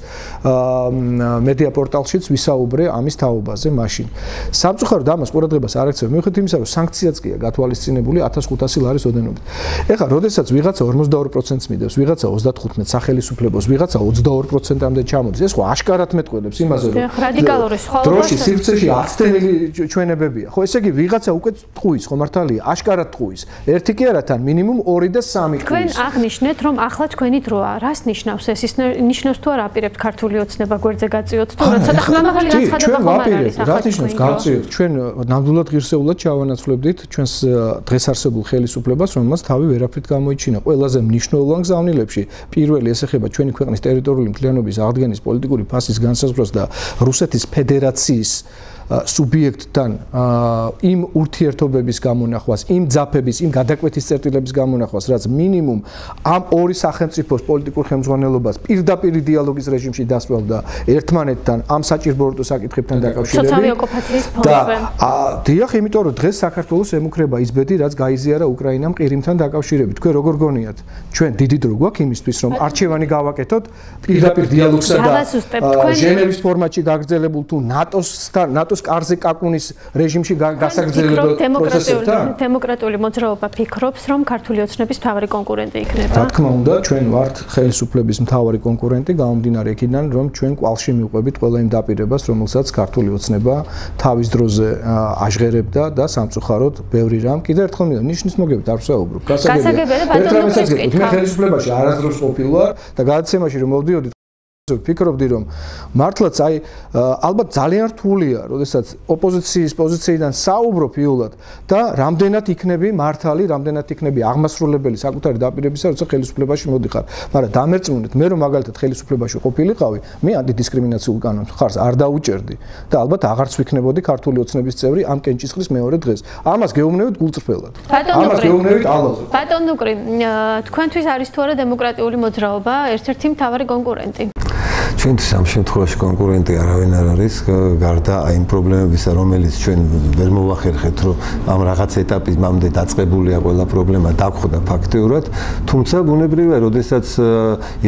S3: მედია პორტალშიც ვისაუბრე ამის თაობაზე მაშინ. სამწუხაროდ ამას ყურადღებას არ ექცევ, მიუხედავად იმისა, რომ სანქციაც კი აქვს გათვალისწინებული 1500 ლარის ოდენობით. ეხლა, როდესაც ვიღაცა 52%-ს მიდევს, ვიღაცა 35 სახელისუფლებას, ვიღაცა 22%-ამდე ჩამოდის. ეს ხო აშკარად მეტყველებს იმაზე, რომ
S1: რადიკალური სხვა
S3: დროშის სივრცეში 10 ჩვენებებია. ხო, ესე იგი ვიღაცა უკვე ტყუის, ხო მართალია, აშკარად ტყუის. ერთი კი არა თან, მინიმუმ 2 და 3 ტყუის.
S1: თქვენ აღნიშნეთ, რომ ახლა თქვენი დროა. რას ნიშნავს ეს? ის ნიშნავს თუ არ აპირებთ ქართული ოცნება გვერდზე გაწიოთ, თუ რა ცოტა ხმამაღალი განცხადება ხომ არ არის ახლა.
S3: რა ნიშნავს გაწიოთ? ჩვენ ნამდვილად ღირსეულად ჩავანაცვლებდით ჩვენს დღეს არსებულ ხელისუფლებას, რომელსაც თავი ვერაფრით გამოიჩინა. ყველაზე მნიშვნელოვან გზავნილებში პირველი ეს ეხება ჩვენი ქვეყნის ტერიტორიული მთლიანობის აღდგენის პოლიტიკური ფასის განსაზღვრას და რუსეთის ფედერაციის სუბიექტთან იმ ურთიერთობების გამონახვას, იმ ძაფების, იმ გადაკვეთის წერტილების გამონახვას, რაც მინიმუმ ამ ორი სახელმწიფოს პოლიტიკურ ხელმძღვანელობას პირდაპირ დიალოგის რეჟიმში დასწვავდა ერთმანეთთან ამ საჭიროებო საკითხებთან დაკავშირებით.
S1: სოციალური ოკუპაციის ფონზე.
S3: დიახ, იმიტომ რომ დღეს საქართველოს ემუქრება ის ბედი, რაც გაიზიარა უკრაინამ ყირიმთან დაკავშირებით. თქვენ როგორ გონიათ? ჩვენ დიდი დრო გვაქვს იმისთვის, რომ არჩევანი გავაკეთოთ პირდაპირ დიალოგსა და ჟენევის ფორმატში გაგრძელებულ თუ ნატოს საქართველოს კარზე კაკუნის რეჟიმში გასაგრძელებელ პროცესებთან?
S1: დემოკრატიული მოძრაობა ფიქრობს, რომ ქართული ოცნების მთავარი კონკურენტი იქნება.
S3: რა თქმა უნდა, ჩვენ ვართ ხელისუფლების მთავარი კონკურენტი, გამომდინარე იქიდან, რომ ჩვენ კვალში მივყვებით ყველა იმ დაპირებას, რომელსაც ქართული ოცნება თავის დროზე აჟღერებდა და სამწუხაროდ ბევრი რამ კიდევ ერთხელ მინდა ნიშნის მოგებით არ ვსაუბრობ.
S1: გასაგებია ბატონო
S3: მე ხელისუფლებაში არასდროს ყოფილვარ და გადაცემაში რომ მოვდიოდი ვფიქრობდი რომ მართლაც ალბათ ძალიან რთულია, როდესაც ოპოზიციის პოზიციიდან საუბრობ იულად და რამდენად იქნები მართალი, რამდენად იქნები აღმასრულებელი საკუთარი დაპირებისა, როცა ხელისუფლებაში მოდიხარ. მაგრამ დამერწმუნეთ, მე რომ მაგალითად ხელისუფლებაში ყოფილიყავი, მე ანტიდისკრიმინაციულ კანონს ხარს არ დაუჭერდი და ალბათ აღარც ვიქნებოდი ქართული ოცნების წევრი ამ კენჭისყრის მეორე დღეს. ამას გეუბნებით გულწრფელად. ამას გეუბნებით ალაზრ.
S1: ბატონ ნუკრი, თქვენთვის არის თუ არა დემოკრატიული მოძრაობა ერთ-ერთი მთავარი კონკურენტი?
S2: ჩვენთვის ამ შემთხვევაში კონკურენტი არავინ არ არის, გარდა იმ პრობლემებისა, რომელიც ჩვენ ვერ მოვახერხეთ, რომ ამ რაღაც ეტაპამდე დაწყებულია ყველა პრობლემა დაგხვდა ფაქტიურად, თუმცა ბუნებრივია, როდესაც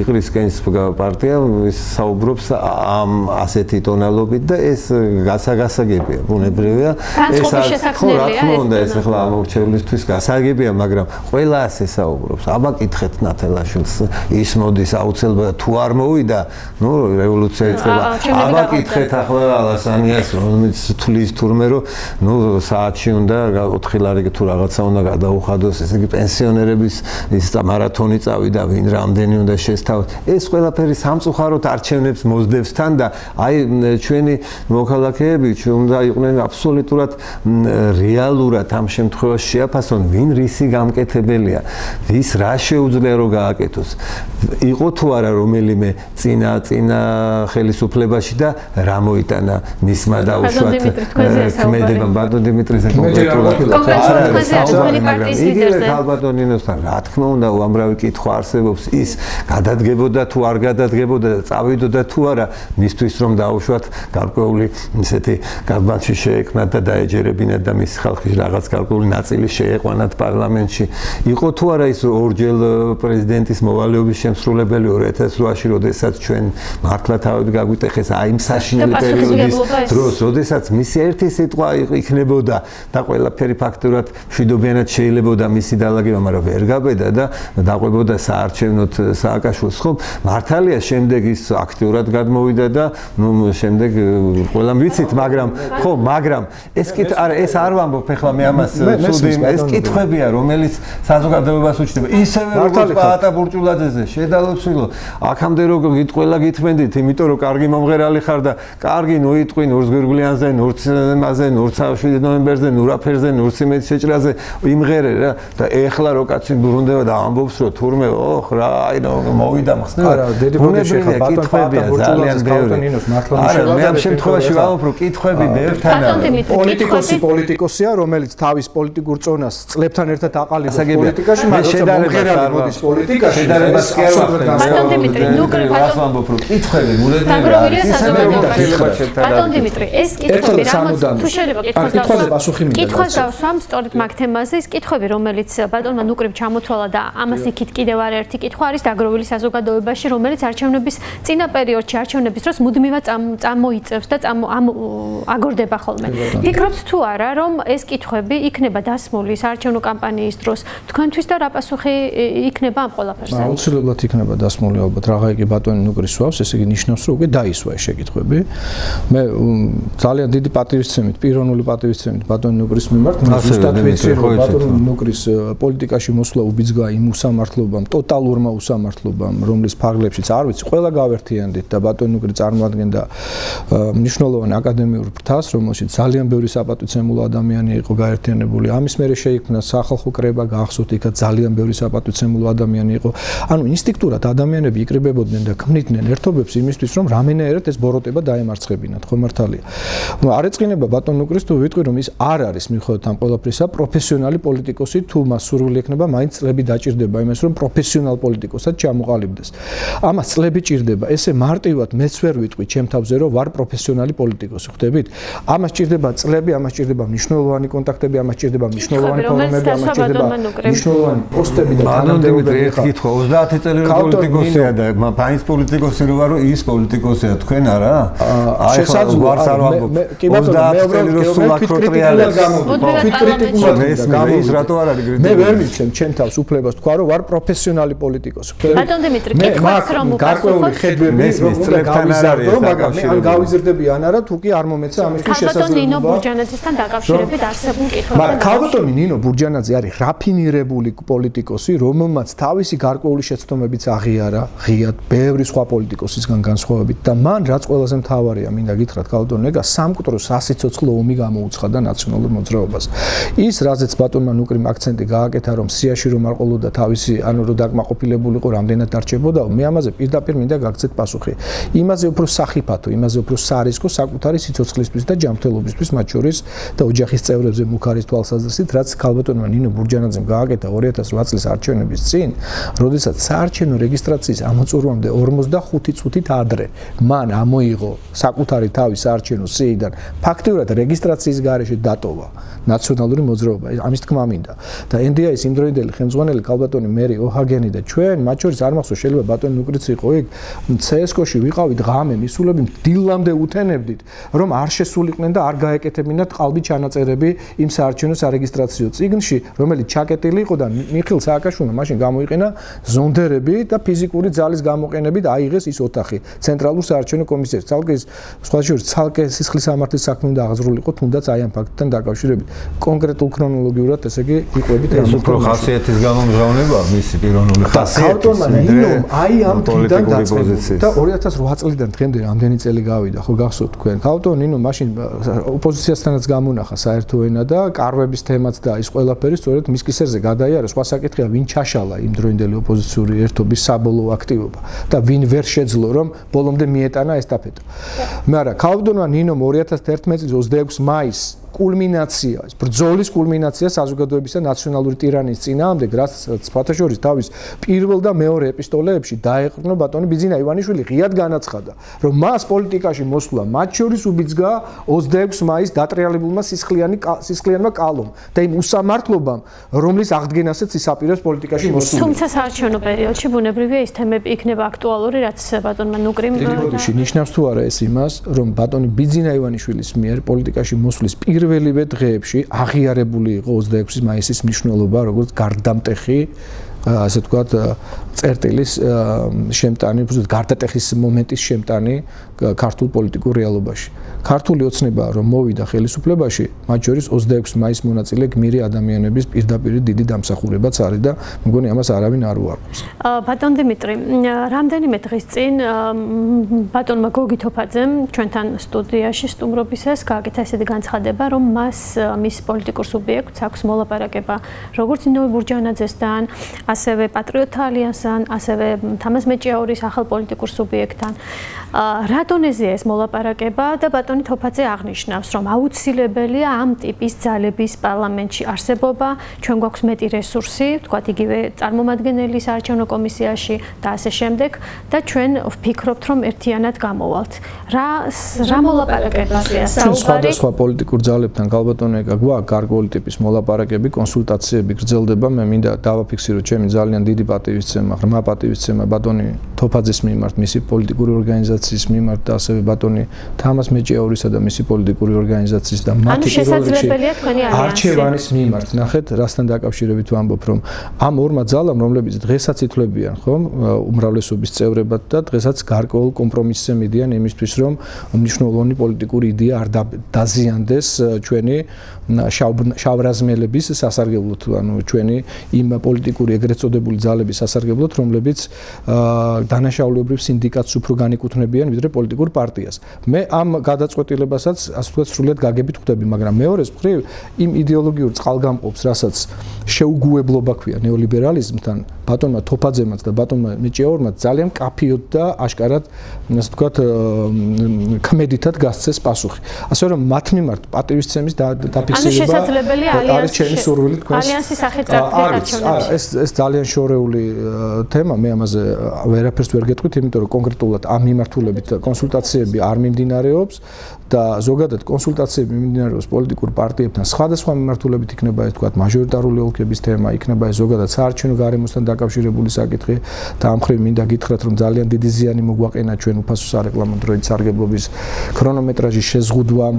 S2: იყრისკენს პარტია საუბრობს ამ ასეთი ტონალობით და ეს გასაგებია, ბუნებრივია.
S1: ეს
S2: რა თქმა უნდა, ეს ახლა ამორჩევლისთვის გასაგებია, მაგრამ ყველა ასე საუბრობს. აბა კითხეთ ნათელაშვილს, ის მოდის აუცილებლად თუ არ მოვიდა, ნუ რევოლუცია იწყება. აბა კითხეთ ახლა ალასანიას, რომელიც თulis თურმე რომ ნუ საათში უნდა 4 ლარი თუ რაღაცა უნდა გადაუხადოს, ესე იგი პენსიონერების ის მარათონი წავიდა, ვინ რამდენი უნდა შესთავაზოს. ეს ყველაფერი სამწუხაროდ არჩევნებს მოსდევს თან და აი ჩვენი მოქალაქეები უნდა იყვნენ აბსოლუტურად რეალურად ამ შემთხვევაში შეაფასონ, ვინ რისი გამკეთებელია, ვის რა შეუძლია რომ გააკეთოს. იყო თუ არა რომელიმე წინა ხელისუფლებაში და რა მოიტანა მისმა დაუშვათ ქმედება ბატონ დიმიტრიზე კონკრეტულად. იგივე ქალბატონინოსთან რა თქმა უნდა უამრავი კითხვა არსებობს, ის გადადგებოდა თუ არ გადადგებოდა და წავიდოდა თუ არა მისთვის რომ დაუშვათ გარკვეული ისეთი გაბანში შეექმნათ და დაეჯერებინათ და მის ხალხის რაღაც გარკვეული ნაწილი შეეყვანათ პარლამენტში. იყო თუ არა ის ორჯერ პრეზიდენტის მოვალეობის შემსრულებელი 2008-ში, როდესაც ჩვენ მართლა თავები გაგვიტეხეს აი იმ საშინელი პერიოდის დროს, როდესაც მისი ერთი სიტყვა იქნებოდა და ყველაფერი ფაქტურად მშვიდობიანად შეიძლებოდა მისი დალაგება, მაგრამ ვერ გაბედა და დაყვებოდა საარჩევნოდ სააკაშვილს. ხო, მართალია შემდეგ ის აქტიურად გადმოვიდა და ნუ შემდეგ ყველამ ვიცით, მაგრამ ეს არ ვამბობ ახლა მე ამას სუდი, ეს კითხვებია, რომელიც საზოგადოებას უჩნდება. ისევე როგორც პაატა ბურჭულაძეზე შედალოცილო, აქამდე რო ყველა გითმენდით, იმიტომ რომ კარგი მომღერალი ხარ და კარგი ნუ იტყვი ნურს გვირგვლიანზე, ნურცემაზე, ნურს 7 ნოემბერზე, ნურაფერზე, ნურციმეც შეჭრაზე იმღერე რა და ეხლა რო კაცი ბრუნდება და ამბობს რომ თურმე ოხ რა აი მოვიდა მხსნელა.
S3: არა, დედიბოდი შეხა ბატონ პაატა ბურჭულაძეს კავტონინოს მართლა
S2: მიშელა. მე ამ შემთხვევაში ვამბობ რომ კითხვები ბევრთან
S3: არის. პოლიტიკოსია, რომელიც თავის პოლიტიკურ წონას წლებთან ერთად აყალიბებს პოლიტიკაში, მაგრამ მომღერალი მოდის პოლიტიკაში.
S2: შედარებას კი არ ვახდენს.
S1: ბატონ დიმიტრი, ნუკრი
S2: ვამბობ რომ კითხვები მუდმივია.
S1: ბატონ დიმიტრი, ეს კითხვები თუ შეიძლება კითხვას დავსვამ სწორედ მაგ თემაზე, ეს კითხვები, რომელიც ბატონმა ნუკრიმ ჩამოთვალა და ამას იქით კიდევ ერთი კითხვა არის დაგროვილი საზოგადოებაში, რომელიც არჩევნების წინა პერიოდში, არჩევნების დროს მუდმივად წამოიწევს და აგორდება ხოლმე. ფიქრობთ თუ არა, რომ ეს კითხვები იქნება დასმული საარჩევნო კამპანიის დროს თქვენთვის და რა პასუხი იქნება ამ ყველაფერზე?
S3: აუცილებლად იქნება დასმული ალბათ. რაღა იგი ბატონი ნუკრის სვავს, ესე იგი ნიშნავს, რომ უკვე დაისვა ეს შეკითხვები. მე ძალიან დიდი პატივისცემით, პიროვნული პატივისცემით ბატონი ნუკრის მიმართ, ზუსტად ვიცი, რომ ბატონი ნუკრის პოლიტიკაში მოსვლა უბიძგა იმ უსამართლობამ, ტოტალურმა უსამართლობამ, რომლის ფარგლებშიც არ ვიცი, ყველა გავერთიანდით და ბატონი ნუკრი წარმოადგენდა მნიშვნელოვან აკადემიურ ფრთას, რომელშიც ძალიან ბევრი საპატივცემულო ადამიანი იყო გაერთიანებული. ამის მერე შეიქმნა სახალხო კრება, გახსოვთ, იქაც ძალიან ბევრი საპატივცემულო ადამიანი იყო. ანუ ინსტინქტურად ადამიანები იკრიბებოდნენ და ქმნიდნენ ერთობებს იმისთვის, რომ რამენაერად ეს ბოროტება დაემარცხებინათ, ხო მართალია. არ ეწყინება ბატონ ნუკრის თუ ვიტყვი, რომ ის არ არის მიუხედავად ამ ყველაფრისა პროფესიონალი პოლიტიკოსი, თუ მას სურვილი ექნება, მაინც წლები დაჭირდება იმას, რომ პროფესიონალ პოლიტიკოსად ჩამოყალიბდეს. ამას წლები ჭირდება. ესე მარტივად მეც ვერ ვიტყვი ჩემ თავზე, რომ ვარ პროფესიონალი პოლიტიკოსი, ხვდებით? ამას ჭირდება წლები, ამას ჭირდება მნიშვნელოვანი კონტაქტები, ამას ჭირდება მნიშვნელოვანი ფორუმები, ამას ჭირდება მნიშვნელოვანი პოსტები და თანამდებობები.
S2: ერთი კითხვა, 30 წელი პოლიტიკოსია და მაინც პოლიტიკოსი რო ვარ, რომ ის პოლიტიკოსია თქვენ არა? აი ხა ვარც არ ვამბობ. კი ბატონო, მე სულ აკროტრიალებს. ის რატო არ არის კრიტიკული?
S3: მე ვერ მიცემ ჩემ თავს უფლებას თქვა რომ ვარ პროფესიონალი პოლიტიკოსი.
S1: ბატონ დიმიტრი, კითხავს რომ
S3: გარკვეული ხედვები გავიზარდო, მაგრამ მე ან გავიზრდებიან არა, თუ კი არ მომეცა ამისთვის შესაძლებლობა.
S1: ქალბატონ ნინო ბურჯანაძესთან დაკავშირებით არსებულ კითხვებს.
S3: მაგრამ ქალბატონ ნინო ბურჯანაძე არის რაფინირებული პოლიტიკოსი, რომელმაც თავისი გარკვეული შეცდომებიც აღიარა, ღიად ბევრი სხვა პოლიტიკოსისგან განსხვავებით და მან რაც ყველაზე მთავარია, მინდა გითხრათ ქალბატონ ნეგა, სამკვდრო სასიცოცხლო ომი გამოუცხადა ნაციონალურ მოძრაობას. ის რაზეც ბატონმა ნუკრიმ აქცენტი გააკეთა, რომ სიაში რომ არ ყოლოდა თავისი, ანუ რომ დაკმაყოფილებულიყო, რამდენად დარჩებოდა, მე ამაზე პირდაპირ მინდა გაგცეთ პასუხი. იმაზე უფრო სახიფათო, იმაზე უფრო სარისკო საკუთარი სიცოცხლისთვის და ჯანმრთელობისთვის, მათ შორის და ოჯახის წევრებზე მუქარის თვალსაზრისით, რაც ქალბატონმა ნინო ბურჯანაძემ გააკეთა 2008 წლის არჩევნების წინ, როდესაც საარჩევნო რეგისტრაციის ამოწურვამდე 45 წუთით ადრე მან ამოიღო საკუთარი თავი საარჩევნო სიიდან, ფაქტიურად რეგისტრაციის გარეშე დატოვა ნაციონალური მოძრაობა, ამის თქმა მინდა. და NDI-ის იმდროინდელი ხელმძღვანელი ქალბატონი მერი ოჰაგენი და ჩვენ, მათ შორის არ მახსოვს, შეიძლება ბატონი ნუკრიც იყო იქ, CSKO-ში ვიყავით ღამე, მისულები დილამდე უთენებდით, რომ არ შესულიყვნენ და არ გაეკეთებინათ ყალბი ჩანაწერები იმ საარჩევნო სარეგისტრაციო წიგნში, რომელიც ჩაკეტილი იყო და მიხეილ სააკაშვილმა მაშინ გამოიყენა ზონდერები და ფიზიკური ძალის გამოყენებით აიღეს ის ოთახი ცენტრალურ საარჩევნო კომისიაში. ცალკე სხვა შორის ცალკე სისხლის სამართლის საქმე უნდა აღზრულიყო, თუნდაც აი ამ ფაქტთან დაკავშირებით. კონკრეტულ ქრონოლოგიურად, ესე იგი, იყვებით
S2: ეს უფრო ხასიათის გამომჟღავნებაა მისი პიროვნული ხასიათი.
S3: ქალბატონმა ნინომ აი ამ დღიდან დაწყებული და 2008 წლიდან დღემდე რამდენი წელი გავიდა, ხო გახსოვთ თქვენ? ქალბატონ ნინო მაშინ ოპოზიციასთანაც გამონახა საერთო ენა და კარვების თემაც და ის ყველაფერი სწორედ მის კისერზე გადაიარა. სხვა საკითხია, ვინ ჩაშალა იმ დროინდელი ოპოზიციური ერთობის საბოლოო აქტივობა და ვინ ვერ შეძლო რომ ბოლომდე მიეტანა ესტაფეტა. მაგრამ ქალბატონმა ნინომ 2011 წლის 26 მაისს კულმინაცია, ბრძოლის კულმინაცია საზოგადოებისა ნაციონალური ტირანიის წინააღმდეგ, რაც ფათაშორის თავის პირველ და მეორე ეპისტოლეებში დაეყრდნო ბატონი ბიძინა ივანიშვილი ღიად განაცხადა, რომ მას პოლიტიკაში მოსვლა მათ შორის უბიძგა 26 მაისს დატრიალებულმა სისხლიანმა კალომ და იმ უსამართლობამ, რომლის აღდგენასაც ის აპირებს პოლიტიკაში მოსვლა.
S1: თუმცა საარჩევნო პერიოდში ბუნებრივია ის თემები იქნება აქტუალური, რაც ბატონმა ნუკრიმ
S3: ნიშნავს თუ არა ეს იმას, რომ ბატონი ბიძინა ივანიშვილის მიერ პოლიტიკაში მოსვლის პირველივე დღეებში აღიარებული იყო 26 მაისის მნიშვნელობა, როგორც გარდამტეხი, ასე ვთქვათ, წერტილის შემტანი, გარდატეხის მომენტის შემტანი ქართულ პოლიტიკურ რეალობაში. ქართული ოცნება რომ მოვიდა ხელისუფლებაში, მათ შორის 26 მაისს მონაწილე გმირი ადამიანების პირდაპირ დიდი დამსახურებაც არის და მგონი ამას არავინ არ უარყოფს.
S1: ბატონ დიმიტრი, რამდენიმე დღის წინ ბატონმა გოგი თოფაძემ ჩვენთან სტუდიაში სტუმრობისას გააკეთა ესეთი განცხადება, რომ მას მის პოლიტიკურ სუბიექტს აქვს მოლაპარაკება როგორც ნინო ბურჯანაძესთან, ასევე პატრიოტთა ალიანსთან, ასევე თამაზ მეჭიაურის ახალ პოლიტიკურ სუბიექტთან. რა დონეზეა ეს მოლაპარაკება და ბატონი თოფაძე აღნიშნავს, რომ აუცილებელია ამ ტიპის ძალების პარლამენტში არსებობა, ჩვენ გვაქვს მეტი რესურსი, თქვათ იგივე წარმომადგენელი საარჩევნო კომისიაში და ასე შემდეგ და ჩვენ ვფიქრობთ, რომ ერთიანად გამოვალთ. რა მოლაპარაკებაა საუბარი?
S3: სხვადასხვა პოლიტიკურ ძალებთან ქალბატონეკა გვაქვს გარკვეული ტიპის მოლაპარაკები, კონსულტაციები გრძელდება, მე მინდა დავაფიქსირო ჩემი ძალიან დიდი პატივისცემა, ღრმა პატივისცემა ბატონი თოფაძის მიმართ, მისი პოლიტიკური ორგანიზაციის მიმართ და ასევე ბატონი თამაზ მეჭიაურისა და მისი პოლიტიკური ორგანიზაციის და მათი არჩევანის მიმართ. ნახეთ, რასთან დაკავშირებით ვამბობ, რომ ამ ორმა ძალამ, რომლებიც დღესაც ითვლებიან, ხომ, უმრავლესობის წევრებად და დღესაც გარკვეულ კომპრომისზე მიდიან იმისთვის, რომ მნიშვნელოვანი პოლიტიკური იდეა არ დაზიანდეს ჩვენი შავრაზმელების სასარგებლოდ, ანუ ჩვენი იმ პოლიტიკური ეგრეთ წოდებული ძალების სასარგებლოდ, რომლებიც დანაშაულებრივ სინდიკატს უფრო განეკუთვნებიან ვიდრე პოლიტიკურ პარტიას. მე ამ გადაწყვეტილებასაც ასე ვთქვათ სრულად გაგებით ხვდები, მაგრამ მეორეს მხრივ იმ იდეოლოგიურ წყალგამყოფს, რასაც შეუგუებლობა ქვია ნეოლიბერალიზმთან, ბატონმა თოფაძემაც და ბატონმა მეჭიაურმაც ძალიან კაფიოდ და აშკარად, ასე ვთქვათ, ქმედითად გასცეს პასუხი. ასე რომ მათ მიმართ პატივისცემის დაფიქსირება არის ჩემი სურვილი თქვენს
S1: ალიანსის სახით წარდგენა.
S3: ეს ძალიან შორეული თემა, მე ამაზე ვერაფერს ვერ გეტყვით, იმიტომ რომ კონკრეტულად ამ მიმართულებით კონსულტაციები არ მიმდინარეობს და ზოგადად კონსულტაციები მიმდინარეობს პოლიტიკურ პარტიებთან სხვადასხვა მიმართულებით, იქნება ეს თქვათ მაჟორიტარული ოლქების თემა, იქნება ეს ზოგადად საარჩევნო გარემოსთან დაკავშირებული საკითხი და ამ მხრივ მინდა გითხრათ, რომ ძალიან დიდი ზიანი მოგვაყენა ჩვენ უფასო სარეკლამო დროით სარგებლობის ქრონომეტრაჟის შეზღუდვამ,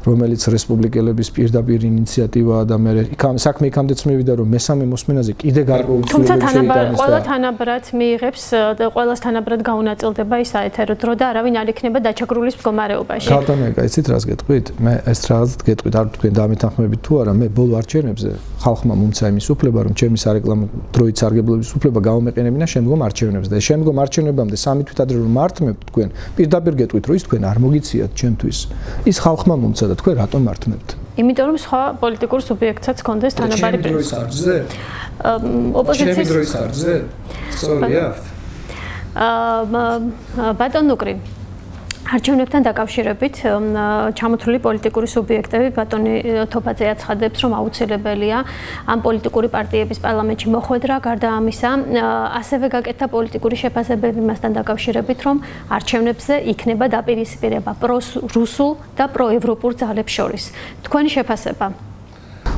S3: რომელიც რესპუბლიკელების პირდაპირ ინიციატივაა და მე საქმე იქამდეც მივიდა, რომ მესამე მოსმენაზე კიდე გარკვეული ცვლილებები შეიტანეს.
S1: ყველა თანაბრად მიიღებს და ყველას თანაბრად გაუნაწილდება ის საეთერო დრო და არავინ არ იქნება დაჩაგრულის მდგომარეობაში.
S3: ქალბატონო, იცით რას გეტყვით? მე ეს რაღაც გეტყვით, არ თქვენ დამეთანხმებით თუ არა, მე ბოლო არჩევნებზე ხალხმა მომცა იმის უფლება, რომ ჩემი სარეკლამო დროით სარგებლობის უფლება გავამეყენებინა შემდგომ არჩევნებზე და შემდგომ არჩევნებამდე 3 თვით ადრე რომ მართმევთ თქვენ, პირდაპირ გეტყვით, რომ ის თქვენ არ მოგიციათ ჩემთვის. ის ხალხმა მომცა და თქვენ რატომ მართმევთ?
S1: იმიტომ რომ სხვა პოლიტიკურ სუბიექტსაც კონდეს თანაბარი
S3: პრინციპი.
S1: ოპოზიციის
S3: ჩემი დროის არზე? სწორია.
S1: ბატონ ნუკრი არჩევნებთან დაკავშირებით ჩამოთვლილი პოლიტიკური სუბიექტები ბატონი თოფაძე აცხადებს, რომ აუცილებელია ამ პოლიტიკური პარტიების პარლამენტში მოხვედრა, გარდა ამისა, ასევე გაკეთდა პოლიტიკური შეფასებები მასთან დაკავშირებით, რომ არჩევნებზე იქნება დაპირისპირება პრორუსულ და პროევროპულ ძალებს შორის. თქვენი შეფასება?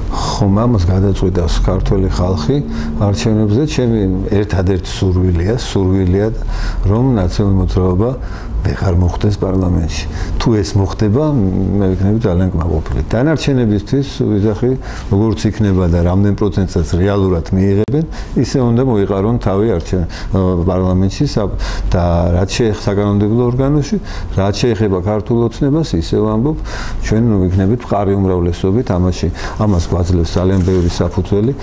S2: ხომ ამას გადაწყვიტავს ქართველი ხალხი არჩევნებზე, ჩემი ერთადერთი სურვილია, რომ ნაციონალური მოძრაობა ვეღარ მოხდეს პარლამენტში. თუ ეს მოხდება, მე ვიქნები ძალიან კმაყოფილი. დანარჩენებისთვის ვიზახი, როგორც იქნება და რამდენ პროცენტსაც რეალურად მიიღებენ, ისე უნდა მოიყარონ თავი პარლამენტში და რაც შეეხება საკანონმდებლო ორგანოში, რაც შეეხება ქართულ ოცნებას, ისე ვამბობ, ჩვენ ვიქნებით მყარი უმრავლესობით ამაში. ამას გვაძლევს ძალიან ბევრი საფუძველი.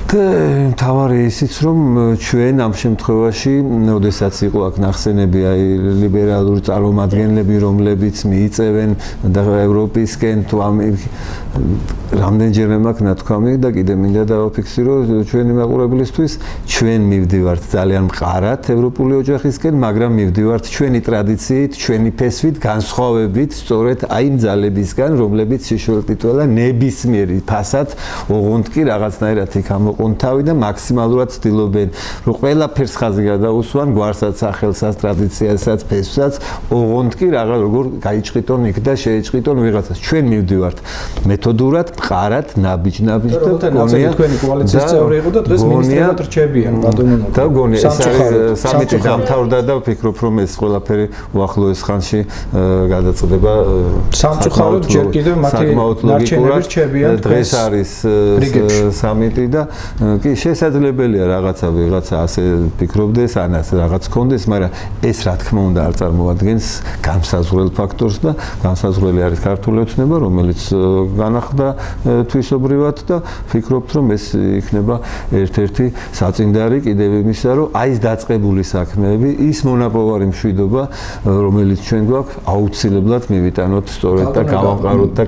S2: და თავარი ისიც რომ ჩვენ ამ შემთხვევაში, ოდესაც იყო აქ ნახსენები აი ლიბერალური წარმომადგენლები, რომლებიც მიიწევენ და ევროპისკენ თუ ამ რამდენჯერმე მაქვს ნათქვამი და კიდე მინდა დავაფიქსირო ჩვენი მაყურებლისთვის, ჩვენ მივდივართ ძალიან მყარად ევროპული ოჯახისკენ, მაგრამ მივდივართ ჩვენი ტრადიციით, ჩვენი ფესვით, განსხვავებით სწორედ აი იმ ძალებისგან, რომლებიც შიშველტიტველა ნებისმიერი ფასად, ოღონდ კი რაღაცნაირად იქ ამოყონ თავი და მაქსიმალურად ცდილობენ, რომ ყველაფერს ხაზი გადაუსვან, გვარსაც, სახელსაც, ტრადიციასაც, ფესვსაც, ოღონდ კი როგორ გაიჭყიტონ იქ და შეეჭყიტონ ვიღაცას. ჩვენ მივდივართ მეთოდურად, მყარად, ნაბიჯ-ნაბიჯ და გონია
S3: თქვენი კოალიციის წევრი იყო და დღეს მინისტრად რჩებიან ბატონო.
S2: და გონია ეს არის სამიტი დამთავრდა და ვფიქრობ, რომ ეს ყველაფერი უახლოეს ხანში გადაწყდება.
S3: სამწუხაროდ ჯერ კიდევ მათი ნარჩენები რჩებიან.
S2: დღეს არის სამიტი და კი შესაძლებელია ვიღაცა ასე ფიქრობდეს, ან ასე რაღაც კონდეს, მაგრამ ეს რა თქმა უნდა არ წარმოადგენს განსაზღვრელ ფაქტორს და განსაზღვრელი არის ქართული ოცნება, რომელიც განახლდა თვისობრივად და ვფიქრობთ, რომ ეს იქნება ერთ-ერთი საწინდარი კიდევ იმისა, რომ აი ეს დაწყებული საქმეები, ის მონაპოვარი მშვიდობა, რომელიც ჩვენ გვაქვს, აუცილებლად მივიტანოთ სწორედ და გავამყაროთ და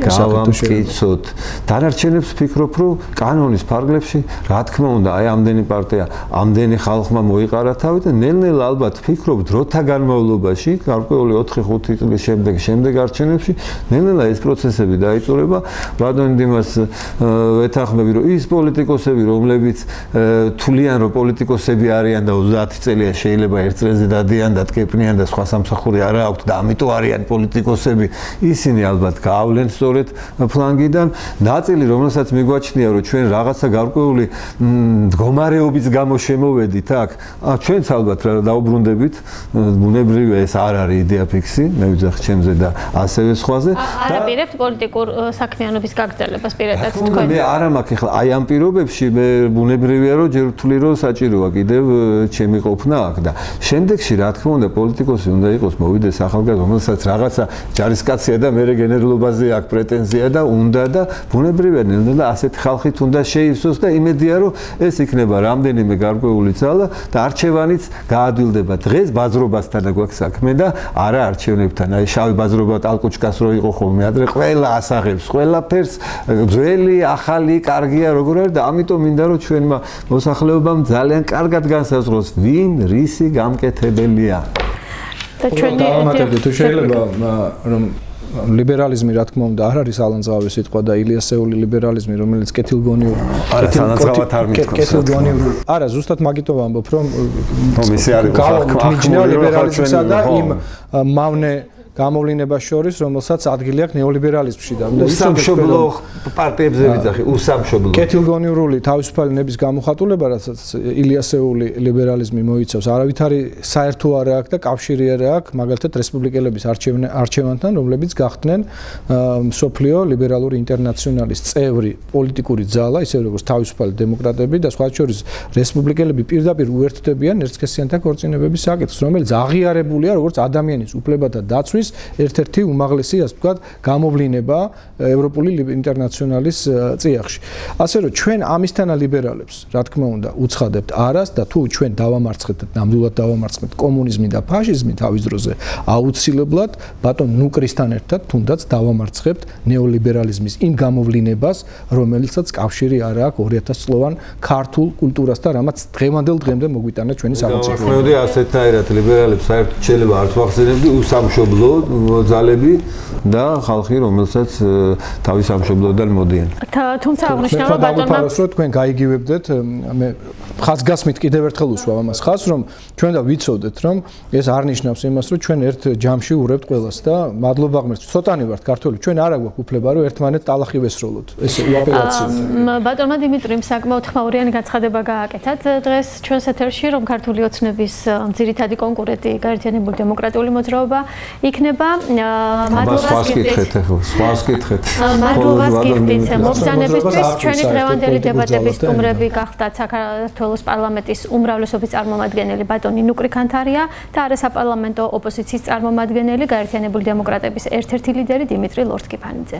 S2: გავამტკიცოთ. დანარჩენებს ვფიქრობ, რომ კანონის ფარგლებში, რა თქმა უნდა, აი ამდენი პარტია, ამდენი ხალხმა მოიყარა თავი და ნელ-ნელა ალბათ ვფიქრობ, დროთა განმავლობაში, გარკვეული 4-5 წლის შემდეგ არჩევნებში, ნელ-ნელა ეს პროცესები დაიწყება. ბატონ დიმას ვეთანხმები, რომ ის პოლიტიკოსები, რომლებიც თვლიან, რომ პოლიტიკოსები არიან და 30 წელია შეიძლება ერთ წელზე დადიან და tkepnიან და სხვა სამსახური არ აქვთ და ამიტომ არიან პოლიტიკოსები, ისინი ალბათ გაავლენ სწორედ ფლანგიდან. ნაწილი, რომელსაც მიგვაჩნია, რომ ჩვენ რაღაცა გარკვეული მდგომარეობის გამო შემოვედით აქ, ჩვენც ალბათ დაუბრუნდებით, ბუნებრივია ეს არ არის იდეა ფიქსი, მე ვიძახ ჩემზე და ასევე სხვაზე.
S1: არაპირებთ პოლიტიკურ საქმიანობის გაგრძელებას პირადად თქვენ.
S2: მე არ მაქვს ახლა აი ამ პირობებში მე ბუნებრივია რომ ჯერ ვთვლი რომ საჭიროა კიდევ ჩემი ყოფნა აქ და შემდეგში რა თქმა უნდა პოლიტიკოსი უნდა იყოს მოვიდეს ახალგაზრდა რომელსაც რაღაცა ჯარისკაცია და მე გენერლობაზე აქვს პრეტენზია და უნდა და ბუნებრივია ნელ-ნელა ასეთი ხალხით უნდა შეივსოს და იმედია რომ ეს იქნება რამდენიმე გარკვეული ძალა და არჩევანიც გაადვილდება. დღეს ბაზრობასთან გვაქვს საქმე და არა არჩევნებთან. აი შავი ბაზრობა ტალკუჩკას რო იყო ხოლმე ადრე ყველა ასაღებს ყველაფერს ძველი ახალი კარგია როგორ არის და ამიტომ მინდა რომ ჩვენმა მოსახლეობამ ძალიან კარგად განსაზღვროს ვინ რისი გამკეთებელია.
S1: და ჩვენი
S3: თუ შეიძლება რომ ლიბერალიზმი რა თქმა უნდა არ არის ალანძღავი სიტყვა და ილიასეული ლიბერალიზმი რომელიც კეთილგონიურ არა ზუსტად მაგითო ვამბობ რომ
S2: ისე არის
S3: გაუქმდა ლიბერალიზმსა და იმ მავნე გამოვლინებას შორის, რომელსაც ადგილი აქვს ნეოლიბერალიზმში და
S2: უსამშობლო პარტიებზე ვიძახი, უსამშობლო.
S3: კეთილგონივრული თავისუფალი ნების გამოხატულება, რასაც ილიასეული ლიბერალიზმი მოიცავს, არავითარი საერთო არა აქვს და კავშირი არა აქვს, მაგალითად რესპუბლიკელების არჩევანთან, რომლებიც გახდნენ მსოფლიო ლიბერალური ინტერნაციონალის წევრი პოლიტიკური ძალა, ისე როგორც თავისუფალი დემოკრატები და სხვა შორის რესპუბლიკელები პირდაპირ უერთდებიან ერთსქესიანთა ქორწინებების საკითხს, რომელიც აღიარებულია როგორც ადამიანის უფლებათა დაცვის ერთ-ერთი უმაღლესი, ასე ვთქვათ, გამოვლინება ევროპული ინტერნაციონალის წიაღში. ასე რომ ჩვენ ამისთანა ლიბერალებს, რა თქმა უნდა, უცხადებთ არას და თუ ჩვენ დავამარცხეთ და ნამდვილად დავამარცხეთ კომუნიზმი და ფაშიზმი თავის დროზე, აუცილებლად ბატონ ნუკრისთან ერთად თუნდაც დავამარცხებთ ნეოლიბერალიზმის იმ გამოვლინებას, რომელიცაც კავშირი არ აქვს 2000 წლოვან ქართულ კულტურასთან, რამაც დღევანდელ დღემდე მოგვიტანა ჩვენი სახელმწიფო.
S2: მოდი ასეთნაირად ლიბერალებს საერთოდ შეიძლება არც ვახსენებდი უსამშობლო ძალები და ხალხი, რომელსაც თავის სამშობლოდან მოდიან.
S1: თუმცა აღნიშნავ ბატონმა
S3: რომ თქვენ გაიგივებდეთ, მე ხაზგასმით კიდევ ერთხელ უსვამ ამას ხაზს, რომ ჩვენ და ვიცოდეთ, რომ ეს არ ნიშნავს იმას, რომ ჩვენ ერთ ჯამში ურევთ ყველას და მადლობა ღმერთს, ცოტანი ვართ ქართველი, ჩვენ არ აქვს უფლება, რომ ერთმანეთ ტალახი ვესროლოთ. ეს უაპელაციო.
S1: ბატონმა დიმიტრიმ საკმაოდ ხმაურიანი განცხადება გააკეთათ დღეს ჩვენს ეთერში, რომ ქართული ოცნების ძირითადი კონკურენტი გაერთიანებული დემოკრატიული მოძრაობა იქნება.
S2: მადლობას გითხრით ახლა, სხვას გითხრით.
S1: მადლობას გითხრით მობრძანებისთვის. ჩვენი დღევანდელი დებატების სტუმრები გახდათ საქართველოს პარლამენტის უმრავლესობის წარმომადგენელი ბატონი ნუკრი ქანთარია და არასაპარლამენტო ოპოზიციის წარმომადგენელი გაერთიანებული დემოკრატების ერთ-ერთი ლიდერი დიმიტრი ლორთქიფანიძე.